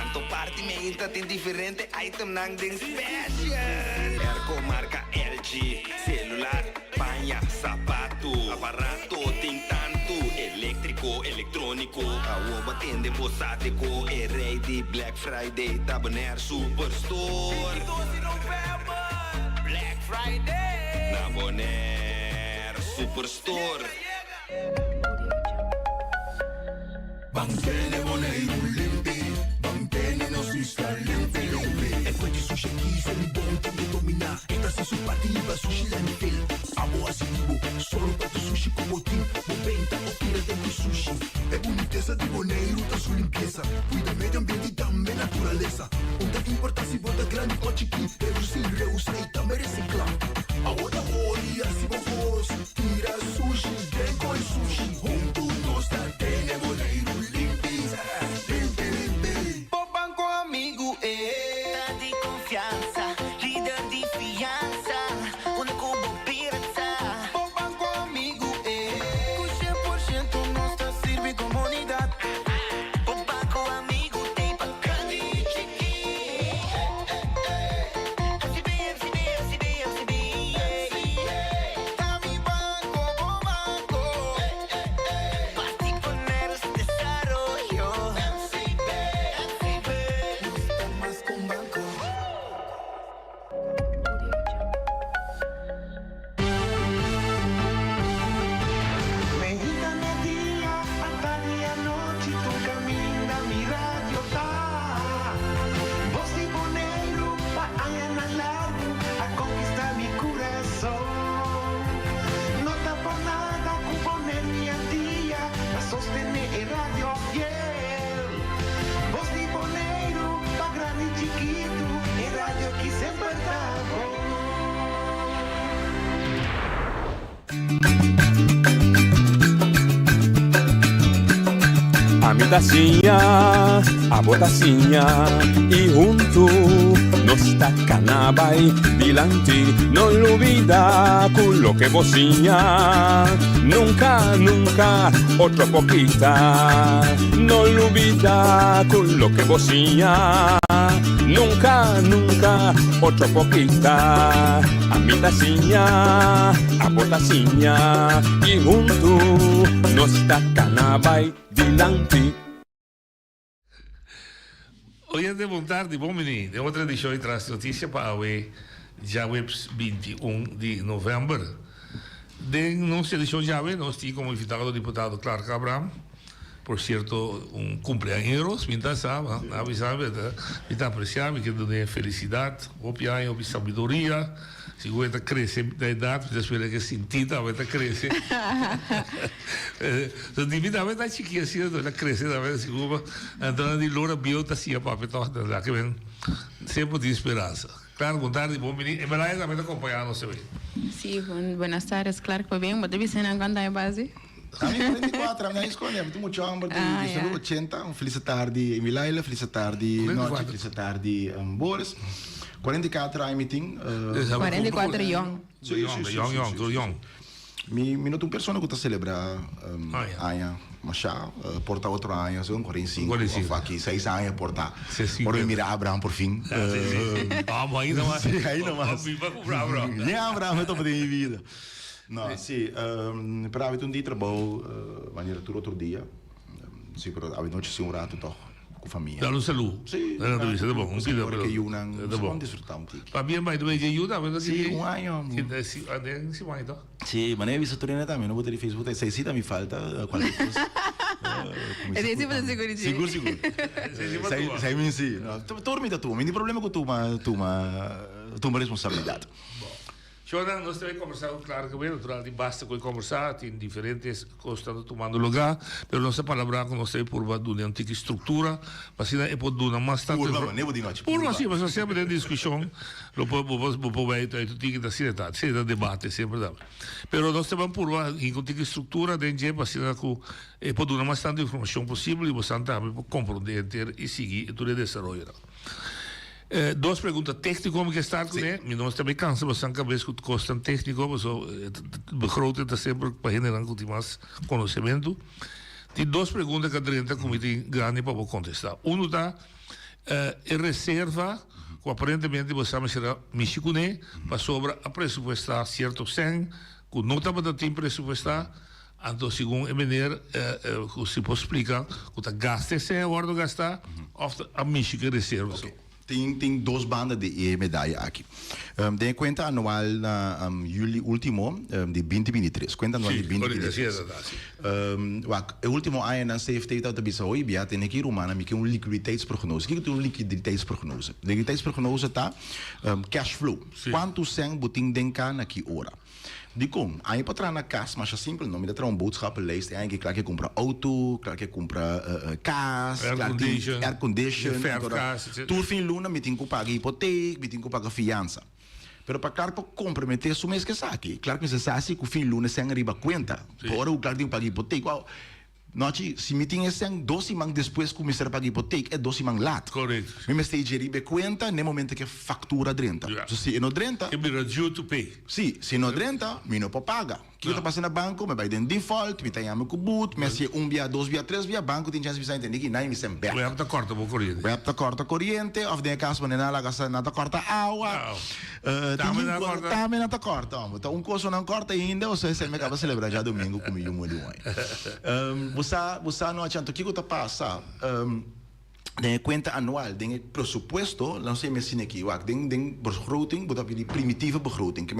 Anto parte meia tem diferente item nang ding special. Erco marca LG, celular, panha, sapato, aparato, tem tanto elétrico, eletrônico ko awo batende bosate ko e rei di Black Friday da Bonaire Superstore 12 November Black Friday na Bonaire Superstore Banchene Bonaire limpi Banchene no si sta limpi E questi sushi chi se li bonti di domina E da se su partiva sushi la nifil Amo asibo solo per sushi como team Moventa o pira de mi sushi E boniteza di Bonaire da su limpieza Cuida medio ambiente e também naturaleza Onde importa se bota grande ou chiquinho Reduzir, reusar e também reciclar Agora oi, assim vos Tira sushi, vem com sushi Junto nós da Tene Bonaire Tá de confiança, líder de fiança, onde como pirata. O banco amigo com 100% nossa serve comunidade. O banco amigo tem bacana e chique. FCB. Tá mi banco, bom banco. Particular desarrollo. A mi tacinha, a botacinha e junto nos tacanabay dilante, no olvida con lo que bocinha, nunca, otro poquita, no olvida con lo que bocinha, nunca, otro poquita, a mi tacinha, a botacinha e junto nos tacanabay dilante. Hoje é de vontade de bom menino. De outra edição e traz notícia para o já 21 de novembro. De nossa edição já nós tínhamos como invitado o deputado Clark Abraham. Por certo, cumpleaños, mientras sabe, avisar, está apreciado, que dá felicidade, opiar, sabedoria. Se você cresce da idade, você espera que sentita, você cresce. Então, divinamente, a chiquinha assim, ela cresce, se você então, de loura, biota, assim, a papel, lá que vem, sempre de esperança. Claro, boa tarde, bom menino. E Melania também acompanhando, não sei. Sim, buenas tardes, claro que foi bem, mas deve ser na Ganda base. A minha 44, a minha escolha, muito chamber de 80, feliz tarde Emilaila, feliz tarde Noite, feliz tarde Boris. 44 ai meeting. 44 young. Young. Mi minuto persona que está celebrar aia, machá, porta outro aia, são 45, aqui 6 aia porta. Por mirar Abraham por fim. Vamos ainda mais. Ainda mais. Nem Abraham eu tô fazendo minha vida. No, sì, però avete un di trabalho, maneira tudo outro dia. Sì, però avete noite sim um rato toch com família. Dá-lhe saúde. Sim. Dá-lhe saúde, é bom. Sim, porque eu não vamos desfrutar um pouco. Para bem, mas tu veja ajuda, mas sim, um ano. Sim, mais então. Sim, mas nem visto turina também, não vou ter Facebook, sei se também falta qualquer coisa. É desse para segurança. Seguro. Sei me sim. Dorme da tua, não tem problema com tua responsabilidade. Jordan, nós temos conversado, claro que bem, natural, basta com conversar, tem diferentes coisas estão tomando lugar, mas nossa palavra que nós temos por uma antiga estrutura, mas ainda é por uma mais tanto. Purva, sim, mas sempre tem discussão, lo può ver, tu tem que dar seriedade, debate, sempre dá. Mas nós temos por uma antiga estrutura, dentro para ser que é por uma mais tanta informação possível e você também compreender e seguir e tudo desenvolver. Duas perguntas técnicas, como que está, né? Nós também cansamos bastante cabeça que custa técnico, mas begroting está sempre para generar mais conhecimento. Tem duas perguntas que a direita comitê grande para contestar. Um está reserva, que aparentemente você vai ser mexicune, para sobre a pressupostar certo 100, que não estava dando tempo pressupostar, Então, segundo a maneira, se pode explicar, que gasta sem a hora de gastar, ou a mexer que reserva. Tem duas bandas de medalha aqui. Tem conta anual na julho último de 2023. Conta anual de 2023. O último ano na CFT está bisa hoje bia tem aqui romana me que liquiditeitsprognose. O que é liquiditeitsprognose? Liquiditeitsprognose tá cash flow. Quanto sem botin denka na que hora? De como? Aí para na casa, mas é simples, não me dá um boodschappenlijst. É que claro que compra auto, claro que compra casa, air condition, tudo fim luna, me tem que pagar hipoteca, me tem que pagar fiança. Pero para claro para comprometer isso mês que sabe. Claro que você sabe que o fim luna sem arriba conta. Por o claro tem que pagar hipoteca. Noite, se me tinha 12 semanas depois começar a pagar hipoteca, é 12 semanas lá. Correto. Me mesti gerir conta no momento que fatura drenta. Se não drenta, que me due to pay. Sim, se não drenta, me não pode pagar. Que eu tô passando no banco, me vai dentro default, me tem ame com boot, me se via, 2 via, 3 via, banco tem chance de entender que não me sem back. Vai apta corta a corrente. Vai apta corta a corrente, ou de caso mané na gasta nada corta água. Também nada corta. Então coisa não corta ainda, ou seja, me acaba celebrar já domingo comigo muito bem. Você não adianta o que está passando. De conta anual, de presupuesto, não sei se aqui, de begroting, botar de primitiva begroting, que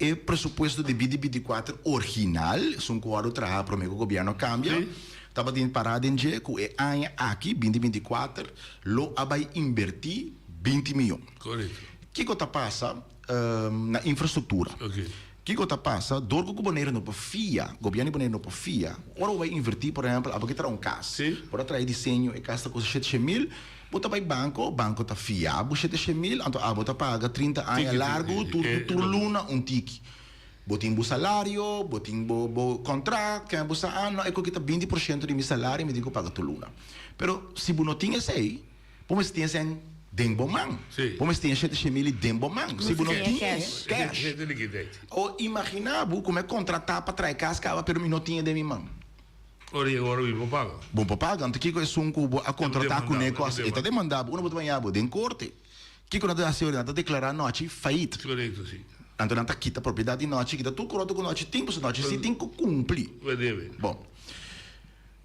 é presupuesto de 2024 original, um quadro trabalho para o governo cambia. Estava de parada em dia, que é ano aqui, 2024, lo vai invertir 20 milhões. Correto. O que está passando na infraestrutura? O que está passando? Dor que o governo não pofia, o governo não pofia, agora vai invertir, por exemplo, a porque um caso, por atrás desenho, e casa custa 7 mil, bota para o banco está fiável, 7 mil, então a bota paga 30 anos largo, tu luna tique. Botin o salário, botin o contrato, que é o ano, é que está 20% de meu salário, me digo paga tu luna. Pero se não tinha isso aí, como se tinha sem dembo man. Como se tinha 7 mil dembo man. Se não tinha cash. Ou imaginava como é contratar para trazer casca, pero não tinha de minha mão. Agora eu vou pagar. Bom para pagar, então que é um cubo a contratar com negócio, está demandado, não pode banhar, de corte. Que quando a senhora está declarando noite feita. Correto, sim. Então não está quita propriedade noite, quita tudo correto com noite, tempo noite, se tem que cumprir. Bom.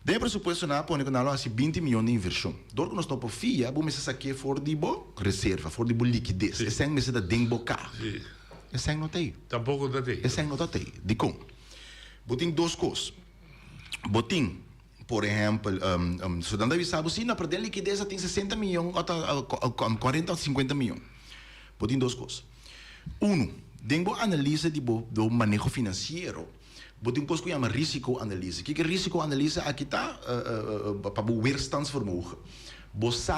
De presupuesto na põe que nós 20 milhões de inversão. Dor que nós estamos por fia, vamos se saque for de bo reserva, for de bo liquidez. É sem me se da dembo cá. É sem não tem. Tampouco não tem. É sem não tem. De como? Botem duas coisas. Botem, por exemplo, se não deve saber se na perder liquidez tem 60 milhões, 40 ou 50 milhões. Botem duas coisas. Dembo analisa do manejo financeiro. Botem coisa que chama risco analise. O que é risco analise? Aqui está para o weerstandsvermogen. Você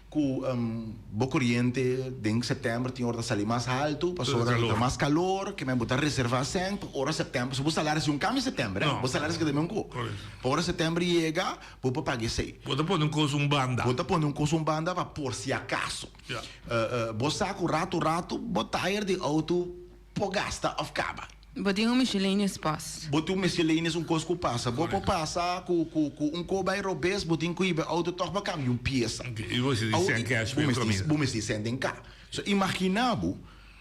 com o corrente em setembro tem hora de sair mais alto, passou hora mais calor, que me botar reservar sempre, hora setembro, se o salário é cambio em setembro, o salário é que também co. Hora setembro chega, vou pagar sei. Bota pôr um banda. Bota pôr um banda para por si acaso. Você com rato, bota air de auto, por gasta of caba. Botem miscellaneous pass. Botem miscellaneous coisa que passa. Vou passar com cobai robês, botem com ibe auto toca para caminhar peça. E você diz sem cash mesmo para mim. Vamos dizer sem cá. So imaginavo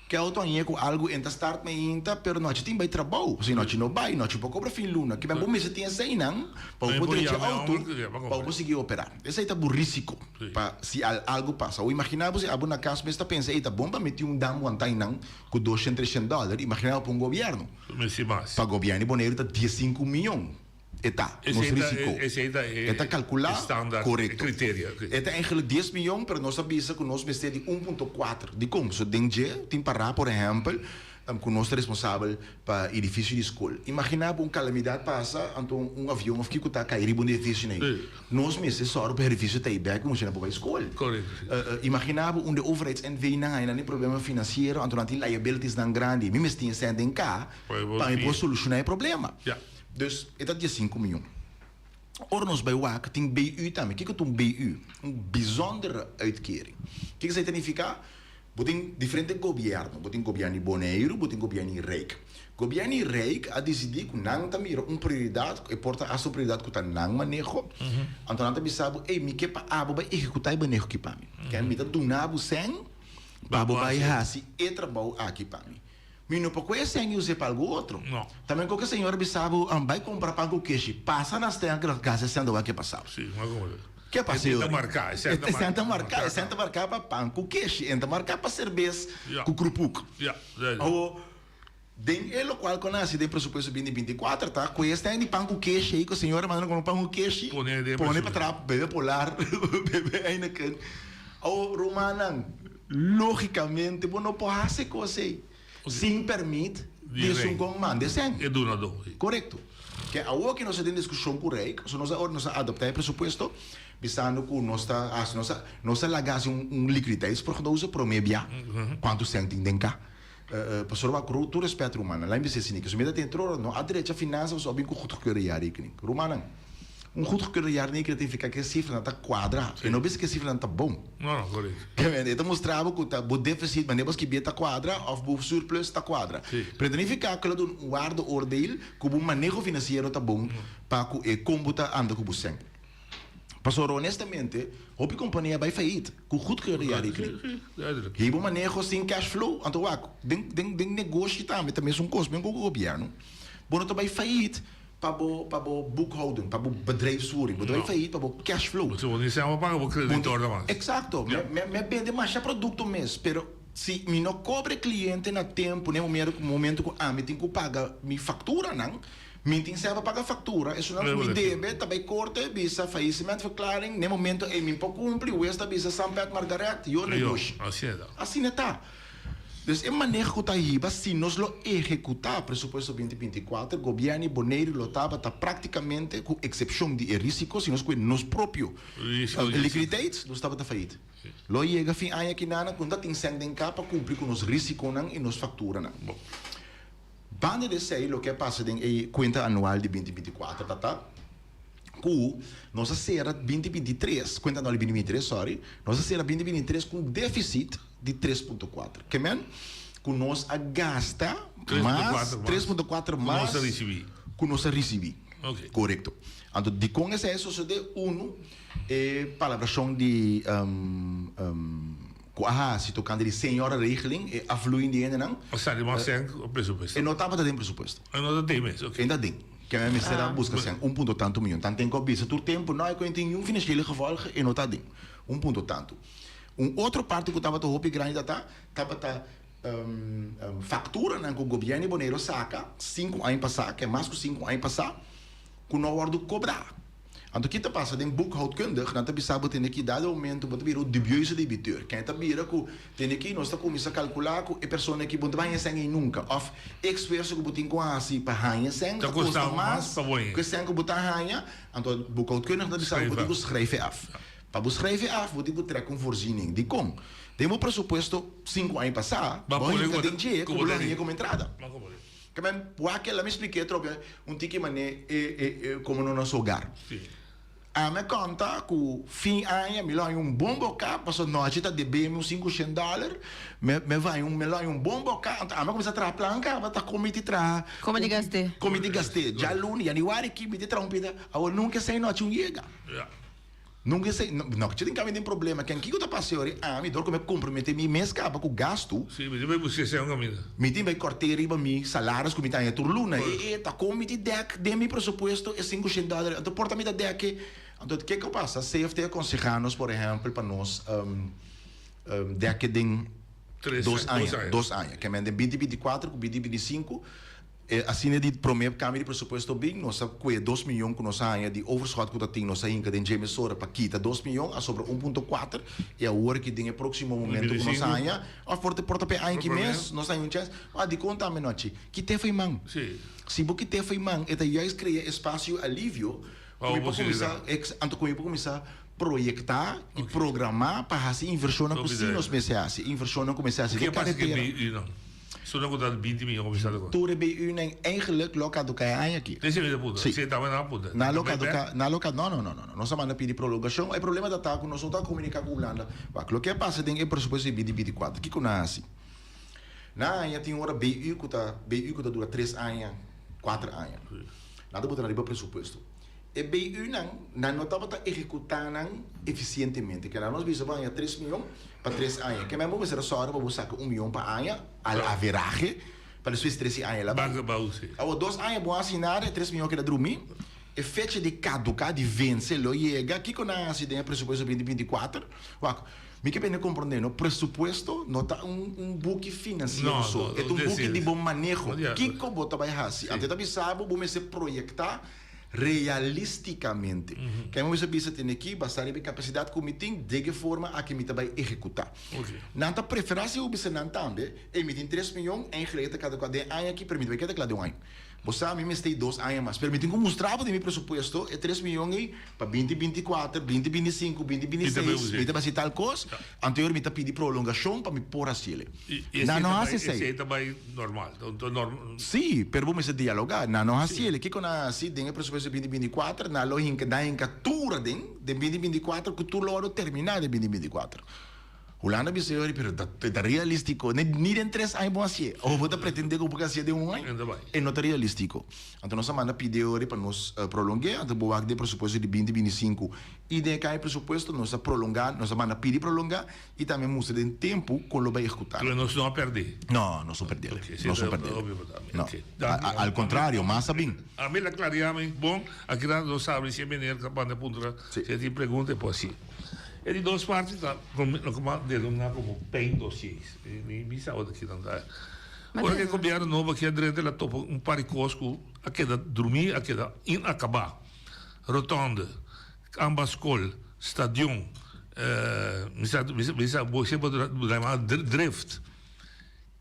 que auto aí com algo entra start me entra, pero noite tem vai trabalho. Se noite não vai, noite para cobrar fim luna. Que bem bom se tem sem não, para poder ter auto, para conseguir operar. Esse aí tá o risco para se algo passa. Ou imaginava se abu na casa está pensa, tá bom para meter damo antai não com $200-300. Imaginava para governo. Para governo boneiro tá 15 milhões. Eta, nos risco. Eta calcular correto. Critério. Eta eigenlijk 10 milhões, pero nós sabemos que nós besteden de 1.4. De como? So dengue tem para, por exemplo, com nós responsável para edifício de escola. Imaginava calamidade passa, então avião que está cair no edifício nem. Nós mesmos só para o edifício tá back, não chega para a escola. Correto. Imaginava de overheids-NV não tem problema financeiro, então tem liabilities tão grande. Mesmo tem sendo em cá, para solucionar o problema. Dus dat is 5 miljoen. Ornos bij WAC tem BU também. O que é um BU? Bijzondere uitkering. O que significa? Tem diferentes governos. Tem governo Bonaire, tem governo Rijk. Governo Rijk a decidido que não tem prioridade, e porta a sua prioridade que não manejo. Então não tem sabe, me que para abo vai executar manejo que para mim. Que me tá donado sem, babo vai hasi e trabalho aqui para mim. Mino pouco é sem usar para algo outro. Não. Também qualquer senhor sabe, vai comprar pão com queijo, passa nas terras que casa sendo o que passar. Sim, mas como que é passei? Tenta marcar, tenta marcar para pão com queijo, tenta marcar para cerveja com crupuco. Ou tem ele qual conhece tem pressuposto 2024, tá? Com esse tem de pão com queijo aí que a senhora manda com pão com queijo. Põe para trás, bebê polar, bebê ainda que. Ou romanang, logicamente, não pode fazer coisa aí. Sim permite isso com manda sem. É donador. Correto. Que a hora que nós temos discussão com o rei, nós adaptamos o pressuposto, pensando que nós lagamos liquidez, porque nós usamos promédia, quanto sentem tem cá. Pastor, tu respeito romana, lá em vez de assim, que se me tem trono, a direita finanças, ou bem com o que eu queria rekening. Romana, goed gekeurde nem significa que a cifra não está quadrada. E não pensa que a cifra não está bom. Não, correto. Então mostrava que o déficit, mas depois que bem está quadrada, ou o surplus está quadrada. Para significar que o guarda ordem, que o manejo financeiro está bom, para que o computa anda com o sem. Pastor, honestamente, a companhia vai falir. Com goed gekeurde e o manejo sem cash flow, então tem negócio também são custos, bem com o governo. Bom, então vai falir. Para o boekhouding, para o bedrijfsvoering, bedrijf failliet, para o cash flow. Ze willen niet samen pakken voor creditor dan. Exacto. Me vende mais produto mesmo, pero se me não cobre cliente na tempo, no momento que me tem que pagar minha factura, não, me tem que pagar factura, isso não me deve, também corta, visa falecimento verklaring, no momento eu me pouco cumpre, o esta visa São Pedro Margaret, eu negócio. Assim está. Dus in manejo que está aí, se nós lo executar presupuesto 2024, o governo Boneiro lo estava praticamente, com exceção de risco, se nós com nós próprio liquidez, nós estava faído. Lo chega fim ano que nada, quando tem sangue em capa, cumprir com os riscos e nos factura não. Bande de sei o que passa em conta anual de 2024, tá? Que nossa será 2023, conta anual de 2023, sorry, nossa será 2023 com déficit de 3.4. Que men? Que nós gasta mais 3.4 mais que nós recebemos. Okay. Correto. Então, de com esse isso de palabração de se tocando de senhora regeling afluindo ainda não. Ou seja, mas sem o presupuesto. E não estava dentro do presupuesto. Não tem mesmo. Ainda tem. Que a minha será busca sem ponto tanto milhão. Tanto tem que obter todo tempo, não é que tem financeiro gevolg e não está dentro. Ponto tanto. Outra parte que eu estava roupa grande estava factura que o governo Boneiro saca 5 anos passar, que é mais que 5 anos passar, que não hora de cobrar. Então, o que passa em boekhoudkundig, não está que tem que dar o momento para vir o dubioso debitor. Quem está vira que tem que nós está começando a calcular que a pessoa que não vai sem nunca, ou esforço que botem com assim para ganhar sem, que custa mais, que sem que botar ganhar, então boekhoudkundig não está que botem schrijven af. Para schrijven af, botem que trekken voorziening de com. Temos pressuposto 5 anos passar, bom, que tem dinheiro, que boleia como entrada. Que bem, porque ela me expliquei trobe tique mané como no nosso hogar. A me conta que fim ano me lá bom boca, passou noite está de bem $500, me vai bom boca, a me começa a trabalhar planca, vai tá comite tra. Como de gastei? Como de gastei. Já luni, januário que me de trompida, eu nunca sei noite chega. Nunca sei, não, que tem que ter problema, quem que eu tá passando, me dor como comprometer me mês capa com gasto. Sim, me vai buscar sem caminho. Me tem vai cortar riba me salários que me tá em turluna, tá como de deck, de mi presupuesto é $500, então porta me da deck. Então, o que eu passo? Safety aconselha-nos, por exemplo, para nós, deck de 2 anos, que é de 2024 com 2025, assim de prometer câmbio de pressuposto bem, nós com 2 milhões que nós temos de overschot que nós temos, nós ainda tem emissora para quitar 2 milhões, a sobre 1.4, e a hora que tem o próximo momento que nós temos, a porta para ano que mês, nós temos um chance, de conta a menote, que te foi mão. Se você te foi mão, então já cria espaço alívio, como começar a projetar e programar para fazer inversão na cozinha, nos meses assim, inversão na começar a ser. O que passa que não? Só não contar 20 milhões começar agora. Tudo bem, eigenlijk local do que é aqui. Tem certeza puta? Você estava na puta? Na local do que, na local não. Nós estamos a pedir prolongação. O problema da TACO nós não estamos a comunicar com o Holanda. O que passa tem que pressuposto de 2024. O que nasce? Na já tem hora BU que dura 3 anos, 4 anos. Nada botar na pressuposto. E BU não estava a executar eficientemente. Que nós vimos 3 milhões para 3 anos. Que mesmo você só para buscar 1 milhão para ano, a average, para os 13 anos lá. Banca Bausi. Há 2 anos vão assinar 3 milhões que dá dormir. E fecha de caducar, de vencer, lo chega, aqui com a acidente presupuesto 2024, me que bem compreender, o pressuposto não está book financeiro só, é book de bom manejo. Que como bota vai fazer? Até também sabe, vamos se projetar realisticamente. Que a gente precisa ter aqui, basta ter capacidade que tem, de que forma a que a gente vai executar. Nanta preferência, o bicho também, emitir 3 milhões em releta cada ano aqui, permite que cada ano. Você a mim me estei 2 anos mais. Permitem que mostrava de meu pressuposto é 3 milhões para 2024, 2025, 2026, 2026 tal coisa. Anterior me tá pedi prolongação para me pôr a Chile. Não há esse aí também normal. Sim, pero vamos dialogar. Não há Chile. Que quando assim tem o pressuposto de 2024, na lógica da encatura de 2024 que tu logo terminar de 2024. Holanda bisa yori pero tá realístico nem em 3 anos bom assim ou você pretende que porque assim de 1 ano é não tá realístico então nós manda pedir yori para nos prolongar então boa de pressuposto de 2025 e de cai pressuposto nós prolongar nós manda pedir prolongar e também mostra de tempo como lo vai executar nós não perder não perder não perder não ao contrário mais bem a mim la clareamento bom aqui nós sabemos se menino capaz puntura se tem pergunta pode ser. É de 2 partes, tá? Denominar como PEN dossiers. Me saúde aqui, não dá. Agora que o governo novo aqui, a direita, ela topa paricosco, aqui da dormir, aqui da inacabar. Rotonda, ambascol, stadion, você pode chamar drift.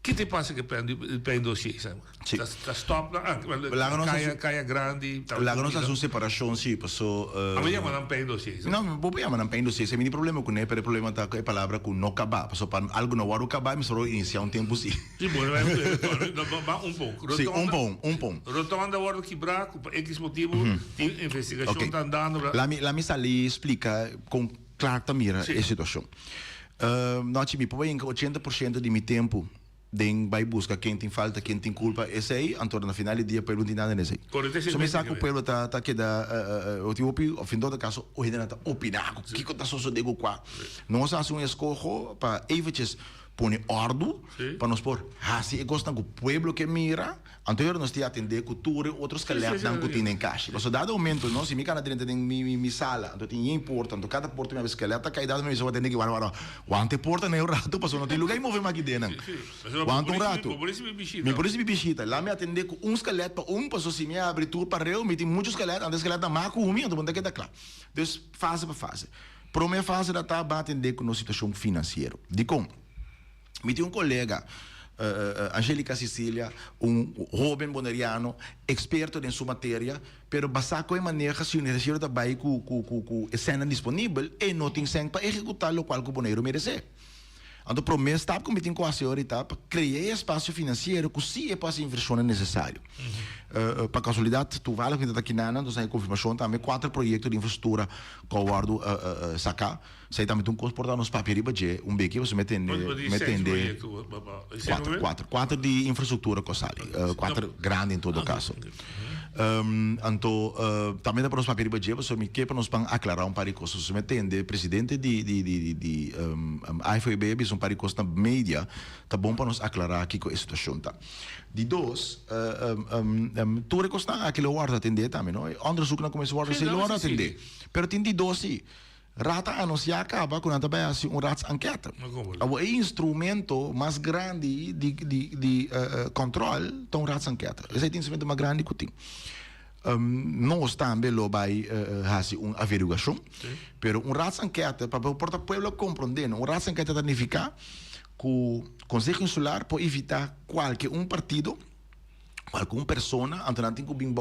Que te passa que PEN dossiers? Está stop, caia grande. Lá nós fazemos separação, sim, passou... A minha mãe não PEN dossiers. Não, vou pegar não PEN dossiers. O problema com ele, o problema tá com a palavra com não acabar. Passou para algo não vai acabar, mas só iniciar tempo sim. Sim, bom, pouco. Sim, ponto. Rotonda agora quebrar, por X motivo, investigação está andando. Lá me sali explica com claro também a situação. Nós me põe 80% de meu tempo vai buscar quem tem falta, quem tem culpa, esse aí, então na final do dia, o povo não tem nada nesse aí. Só me sabe que o povo está aqui, eu tive ao fim do caso, o Renan está opinando, o que está sucedendo com a. Nós fazemos escolha para evitar pôr ordem, para nós pôr, assim, gostam que o povo que mira, anterior nós temos atender cultura, outros que levam que tem em caixa. Mas dado momento, não, se me cana dentro de minha sala, então tem importante, cada porta minha esqueleta, cada idade minha pessoa atender que o ante porta nem o rato, passou não tem lugar e mover aqui dentro. Quanto rato? Por isso me bichita. Lá me atender com esqueleto para passou se me abre tudo para eu, me tem muitos esqueletos, antes esqueleto mais com então vou ter que dar claro. Então, fase por fase. Primeira fase da tá atender com a situação financeira. De como? Me tem colega, Angélica Cecília, jovem boneriano, experto em sua matéria, pero basta com a maneira se o necessário trabalhar com a cena disponível e não tem sangue para executar o qual o boneiro merece. Então, para o mês, está cometendo com a senhorita para criar espaço financeiro que se é para essa inversão é necessário. Para casualidade, tu vai que está aqui na Ana, então, confirmação também 4 projetos de infraestrutura que o guardo sacar. Sei também um custo portar nos papéis de um beque, você mete 4 de infraestrutura que sale, 4 grandes em todo caso. Então, também para os papéis de você me quer para nos aclarar par de coisas. Você me entende, presidente de IFB, um par de coisas na mídia, tá bom para nos aclarar aqui com a situação. Tá. De 2, tu recostar aquele guarda atender também, não? Onderzoek na comissão guarda se guarda atender. Pero tem de 2 sim. Rata anunciar acaba quando também assim rats enquete. O instrumento mais grande de controle é rats enquete. Esse é o instrumento mais grande que tem. Nós também lo vai fazer uma averiguação, pero rats enquete para o povo compreender, rats enquete significa que o Conselho Insular pode evitar qualquer partido, qualquer pessoa, então tem que vir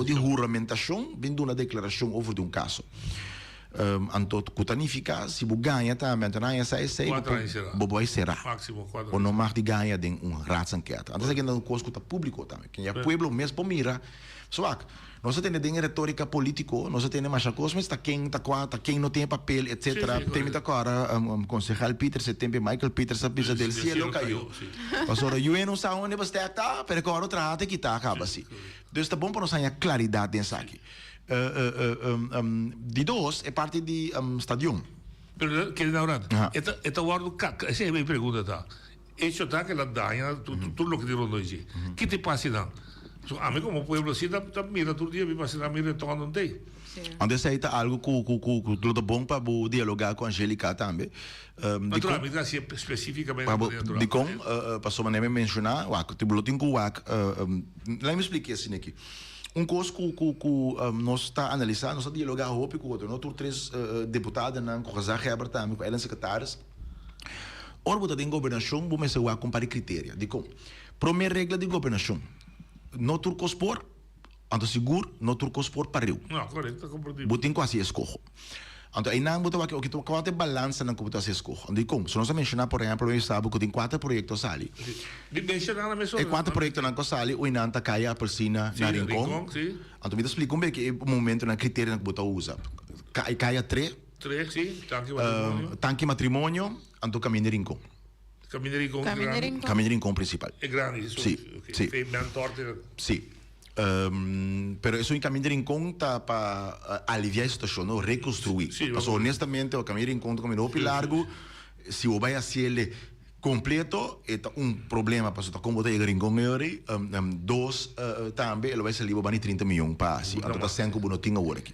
de juramentação, vindo uma declaração over de caso. Então, significa se você ganha também, então ganha sai, você vai será. Ou não mais de ganha de raça enquete. Então, aqui no costo está público também. Quem é povo mesmo para mirar. Só que nós temos de retórica política, nós temos mais coisas, mas está quem não tem papel, etc. Tem agora concejal Peter, tem Michael Peter, sabe dele, se ele caiu. Mas agora eu não sei onde você está, mas agora trata que está acaba assim. Então, está bom para nós ter claridade nisso aqui. De 2 é parte de stadion. Pero que na verdade, esta guardo essa é a minha pergunta tá. hecho está que la daña, tú lo que te rondo allí. ¿Qué te pasa, dan? A mí como pueblo, si mira, tú día me pasa a mí retorno un day. Onde aceita algo que tudo bom para dialogar com a Angélica também. Naturalmente, assim, especificamente. De com, passou a me mencionar, o boletim que o lá me expliquei assim aqui. Coisa que nós está analisando, nós está dialogar com o outro, nós temos 3 deputados, com o Razak Heber também, com Ellen secretários. Ora, você tem governação, vamos começar a comparar critérios. De com, primeira regra de governação, não turcos por anto seguro no turcos por pariu. Não, correto, compreendo. Butin quase escojo. Anto aí não botou aqui o que tu quanto balança na computação escojo. Andi como? Se nós mencionar por exemplo, eu sabe que tem 4 projetos ali. De mencionar na mesma. E 4 projetos na sali, o inanta caia apelsina na rincon. Anto me explica bem que o momento na critério que botou usa. Caia 3. 3, sim. Tanque matrimônio, anto caminho de rincon. Caminho de rincon principal. É grande isso. Sim, sim. Sim. Pero isso em caminho de rincón para aliviar a situação, não reconstruir. Sí, porque honestamente o caminho de rincón é um largo. Se o vai assim ele completo, é problema para o como de rincón aí. 2 também ele vai ser livre para 30 milhões para assim. Então está sendo como não tinha agora aqui.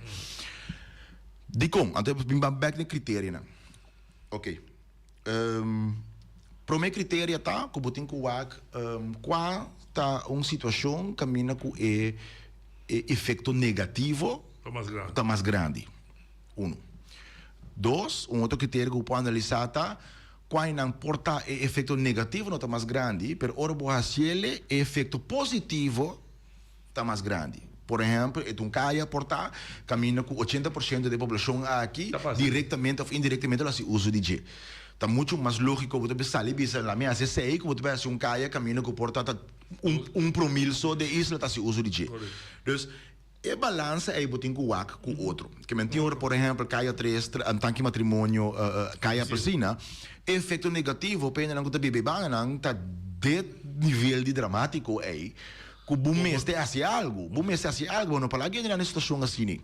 De como? Então vim back no critério, né? Ok. Primeiro critério tá, como tem que o qual tá uma situação que caminha com efeito negativo tá mais grande. 1. 2, outro critério que eu posso analisar tá qual não porta efeito negativo não tá mais grande, pero ora boa ele efeito positivo tá mais grande. Por exemplo, caia porta caminha com 80% da população aqui diretamente ou indiretamente ela se usa de G. Está muito mais lógico você pensar ali, na minha sei que você vai ser caia caminho que porta promil só de isla tá se usa de G. Então, é balança aí botem com o outro. Que mentira, por exemplo, caia 3, tanque matrimônio, caia piscina, efeito negativo, pena não tá bebê bang não tá de nível de dramático aí. Que o mês te hace algo, não para alguém na situação assim.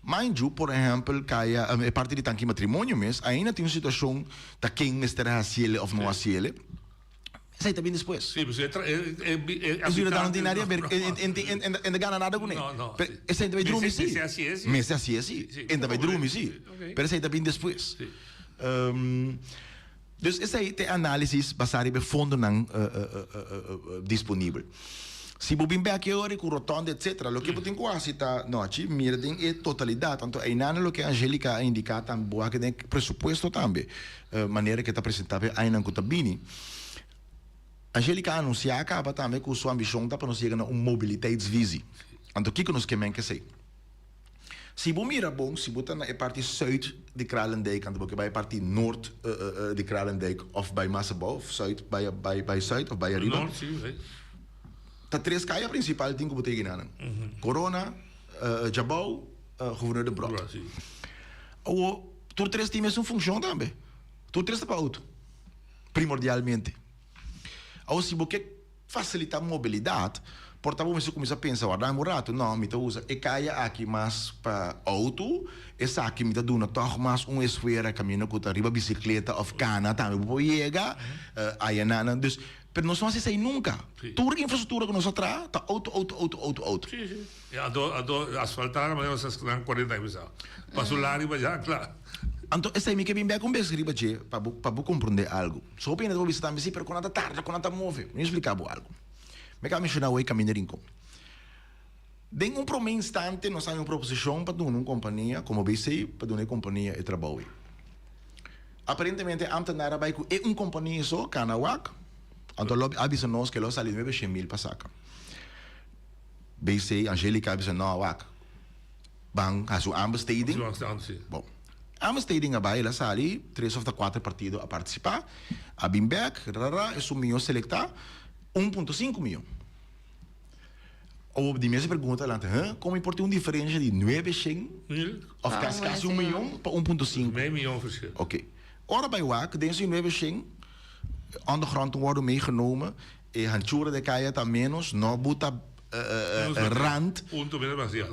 Mind you, por exemplo, caia é parte de tanque matrimônio mesmo, ainda tem uma situação da quem estará haciele ou não haciele. Isso aí também depois. Sim, mas isso não tem nada a ver, ainda ganha nada com ele. Não. Isso aí também dorme sim. Mas é assim, ainda vai dormir sim. Mas isso aí também depois. Então, isso aí tem análises baseado em fundo não disponível. Se você bem aqui agora com rotonda, etc., o que você quase está, não, mira, é totalidade. Então, aí nada o que a Angélica indica também, boa que tem pressuposto também, maneira que está apresentável aí na Cotabini. A Angélica anuncia acaba também com sua ambição para nós chegar na mobiliteitsvisie. Então, o que nós queremos que sei? Se você mira bom, se você está na parte zuid de Kralendijk, então você vai a parte noord de Kralendijk, ou bij Massabouw, zuid, bij zuid, of bij Arriba. Noord, sim, Tá 3 caia principal tem que botar aqui na Corona, Jabal, Gouverneur de Brot. O tur 3 times são função também. Tur 3 para outro. Primordialmente. Ou se você facilitar a mobilidade, portanto você começa a pensar, dá um rato, não, me usa e caia aqui mais para auto, essa aqui me dá toch mais esfera caminho com a riba bicicleta ou cana também, vou chegar aí nada, dus pero não são assim nunca. Toda a infraestrutura que nós atrás está auto. Sim. Asfaltar, mas nós estamos 40 anos. Passou lá e já, claro. Então, essa é minha que vem bem com bem riba para compreender algo. Só pena de visitar me pero quando está tarde, quando está move, me explicar algo. Me quero mencionar o caminho de rincón. Em primeiro instante, nós temos uma proposição para uma companhia, como BC, para uma companhia de trabalho. Aparentemente, antes de nada, é uma companhia só, Kanawak. Então, avisa-nos que ela sale 900,000 para sacar. BC, Angélica, avisa não, Wak. Bang, a sua ambesteding. Bom, ambesteding a ela sale 3 ou 4 partidos a participar. A Bimbeck, é um milhão selectar, 1,5 milhão. Ou de mesma pergunta, como importa uma diferença de 900,000 ou quase 1 milhão para 1,5? Meio milhão verschil. Ok. Ora bij Wak, deze 900 ondergrond worden meegenomen. E handschoenen de kaya ta menos, no buta rand.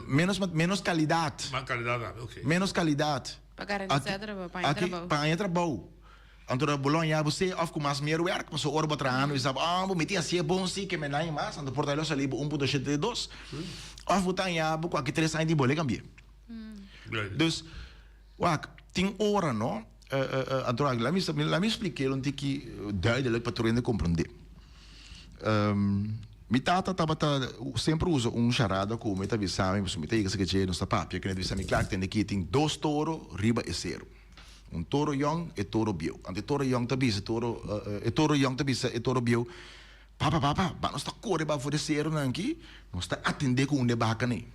Menos qualidade. Más calidad, ok. Menos qualidade. Para garantir trabalho. Para trabalho. Antônio Bolonha, você of com mais meer werk, mas o orba trano e sabe, vou meter assim é bom sim que me não mais, ando por daí ali 1.72. Of botar em abo com aqui 3 anos de bolé cambiar. Dus, wak, tem hora, não? Antônio, lá me expliquei onde que duidelijk para tu compreender. Mi tata sempre usa charada como me avisava, mas me tem que não está papia, que me claro tem aqui tem 2 toro, riba e 0. Toro young e toro bio. Ante toro young tabisa toro young tabisa e toro bio. Papa, não está corre para fazer 0 não aqui, não está atender com debaca nem.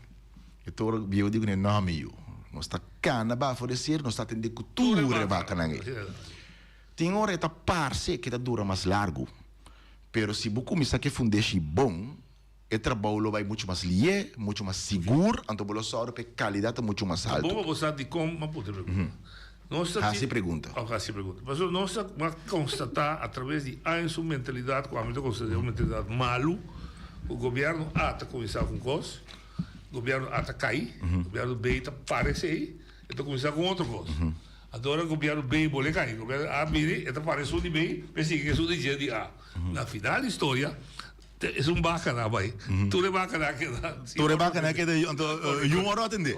E toro bio digo nem nome eu. Não está cana para fazer 0, não está atender com tudo debaca nem. Tem hora eta parse que dura mais largo. Pero se você começar a fundir bom, o trabalho vai muito mais lié, muito mais seguro, então você sabe que a qualidade é muito mais alta. Vamos gostar de como, mas puta pergunta. Assim pergunta. Assim pergunta. Mas nós vamos constatar através de sua mentalidade, com a mentalidade malu, o governo está começar com coisa, o governo está cair, o governo B está parecer, está começar com outra coisa. Agora o governo B boleh cair, o governo A mire, está parecendo de B, pensa que é o dia de A. Na final da história, é bacana, vai. Tudo é bacana que dá. Tudo é bacana que dá, então, hora atender.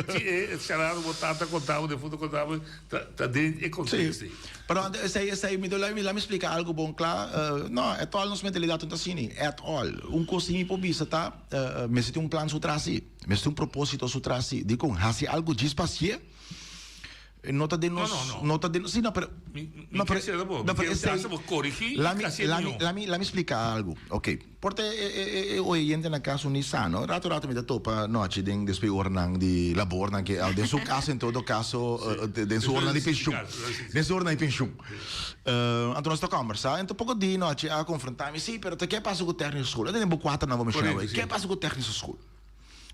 É, charado, botata, contável, de fundo contável, está dentro de contexto. Pero essa me lá me explica algo bom, claro. Não, é toda a nossa mentalidade não assim, é todo. Coisinha por vista, tá? Mas tem plano sutraci, mas tem propósito sutraci. Digo, se algo diz para si, nota de nós, sim, não, pero corrigir. Lá me explica algo, ok? Porque hoje na casa Nissan, rato me dá topa noite den despe ornang de labor na que den seu caso em todo caso den sua ornang de pensão, den sua ornang de pensão. Então nós estamos conversando, então pouco de noite a confrontar-me, sim, pero o que passa com o técnico de escola? Eu tenho 4 não vamos chamar, o que passa com o técnico de escola?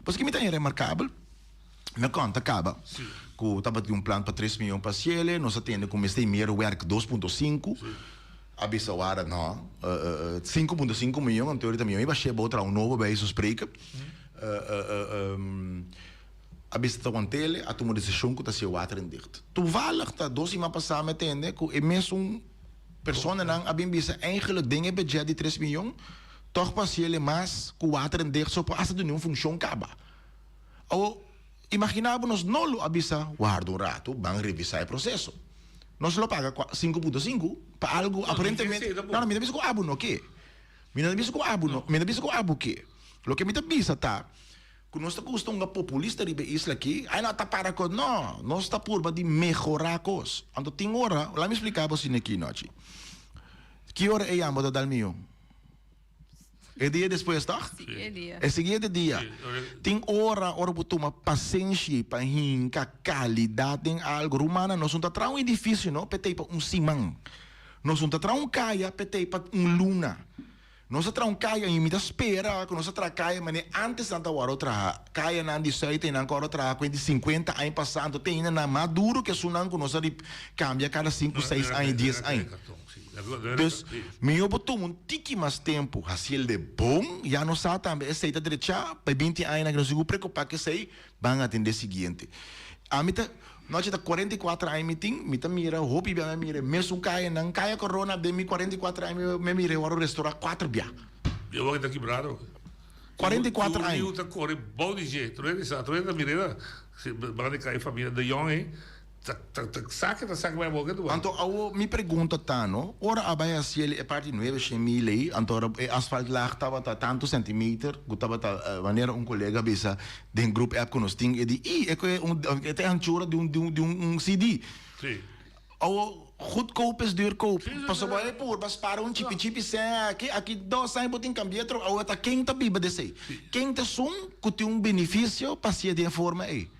Pois que me tem remarcável, na conta acaba. Que estava de plano para 3 milhões para ele, nós atendemos com este primeiro work 2.5, a bisa hora não, 5.5 milhões, em teoria milhões, vai ser outra novo para isso explica. A bisa está com ele, a tomar decisão que está se o water dicht. Tu vale que 2 semanas passar me atende, que é mesmo pessoa não a bem bisa eigenlijk dingen budget de 3 milhões, toch para ele mais que o water dicht só para essa de nenhuma função acaba. Ou imaginávamos não lo avisa, guarda rato, vamos revisar o processo. Nós lo paga 5.5 para algo aparentemente. Não, me avisa com abo no quê? Me avisa com abo no, me avisa com abo quê? Lo que me avisa tá, que nós está custando populista de isla aqui, aí não está para com não, nós está por de melhorar coisas. Então tem hora, lá me explicava assim aqui noite. Que hora é a moda do milhão? É dia depois, tá? Sim, é dia. É seguinte dia. Tem hora para tomar paciência para hincar qualidade em algo. Romana, nós não está um edifício, não? Petei para simão. Nós não está caia, petei para luna. Nós está caia e me dá espera, que nós está caia, mas antes da outra caia na 18 e na outra com 50 anos passando, tem ainda na maduro que sunan que nós cambia cada 5, 6 anos, 10 anos. Dus, meu botou tique mais tempo, se ele é bom, já não sabe também, aceita direita, para 20 anos, não se preocupar que sei, vão atender o seguinte. A mim nós está 44 anos, me mira, roupa me mira, mesmo caia, não caia corona, de mim 44 anos, me mira, eu vou restaurar 4 bias. Eu vou estar quebrado. 44 anos. Eu estou correndo bom de jeito, tu é da mirada, se vai cair família de Young, hein? Saca vai morrer do ano. Então, me pergunta, tá, não? Ora, a baia se ele é parte 9.000 aí, então, o asfalto lá estava tanto centímetro, que estava maneira colega bisa de grupo app que nós tínhamos, e de, é que é a anchura de CD. Sim. Ou, goedkoop is duurkoop. Pas op, mas para chip aqui 2 anos botem cambiar, ou até quem tá biba desse. Quem tá que tem benefício para se de forma aí.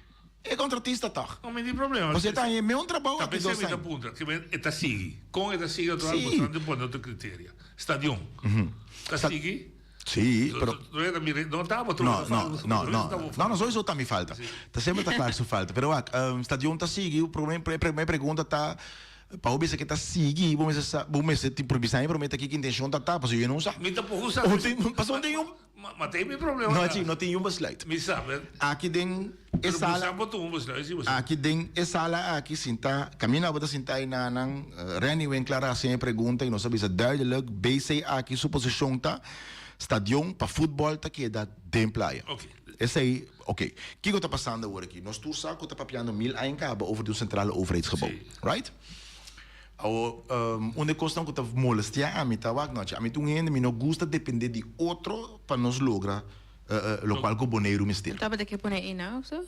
É contratista, tá? Não tem problema. Você está em meu trabalho aqui 2 anos. Punta, que está sigue. Com está sigue, eu estou mostrando por outro critério. Estadium. Está sigue? Sim, pero... Não estava Não, só isso me falta. Está sempre claro isso falta. Pero estadium está sigue, o problema, a pergunta está... Para o que está sigue, vamos se improvisar e prometer aqui que a intenção está, porque eu não sei. Me está por usar. Passou tem Maar tem problema. Não tem um besluit. Me sabe. Aqui tem sala. Aqui tem sala aqui sinta. Camina bota sinta aí na Reni wen clara sem pergunta e não sabe se duidelijk BC aqui suposição tá stadion para futebol tá que da den playa. Okay. Esse aí, ok. O que está passando agora aqui? Nós todos sabemos que está papiando 1000 eindcaba over do centrale overheidsgebouw. Right? Uma questão que está molestia a mim, tá? A mim não gosta de depender de outro para nos lograr local que o boneiro mistério. Tá para que pôr aí não, so?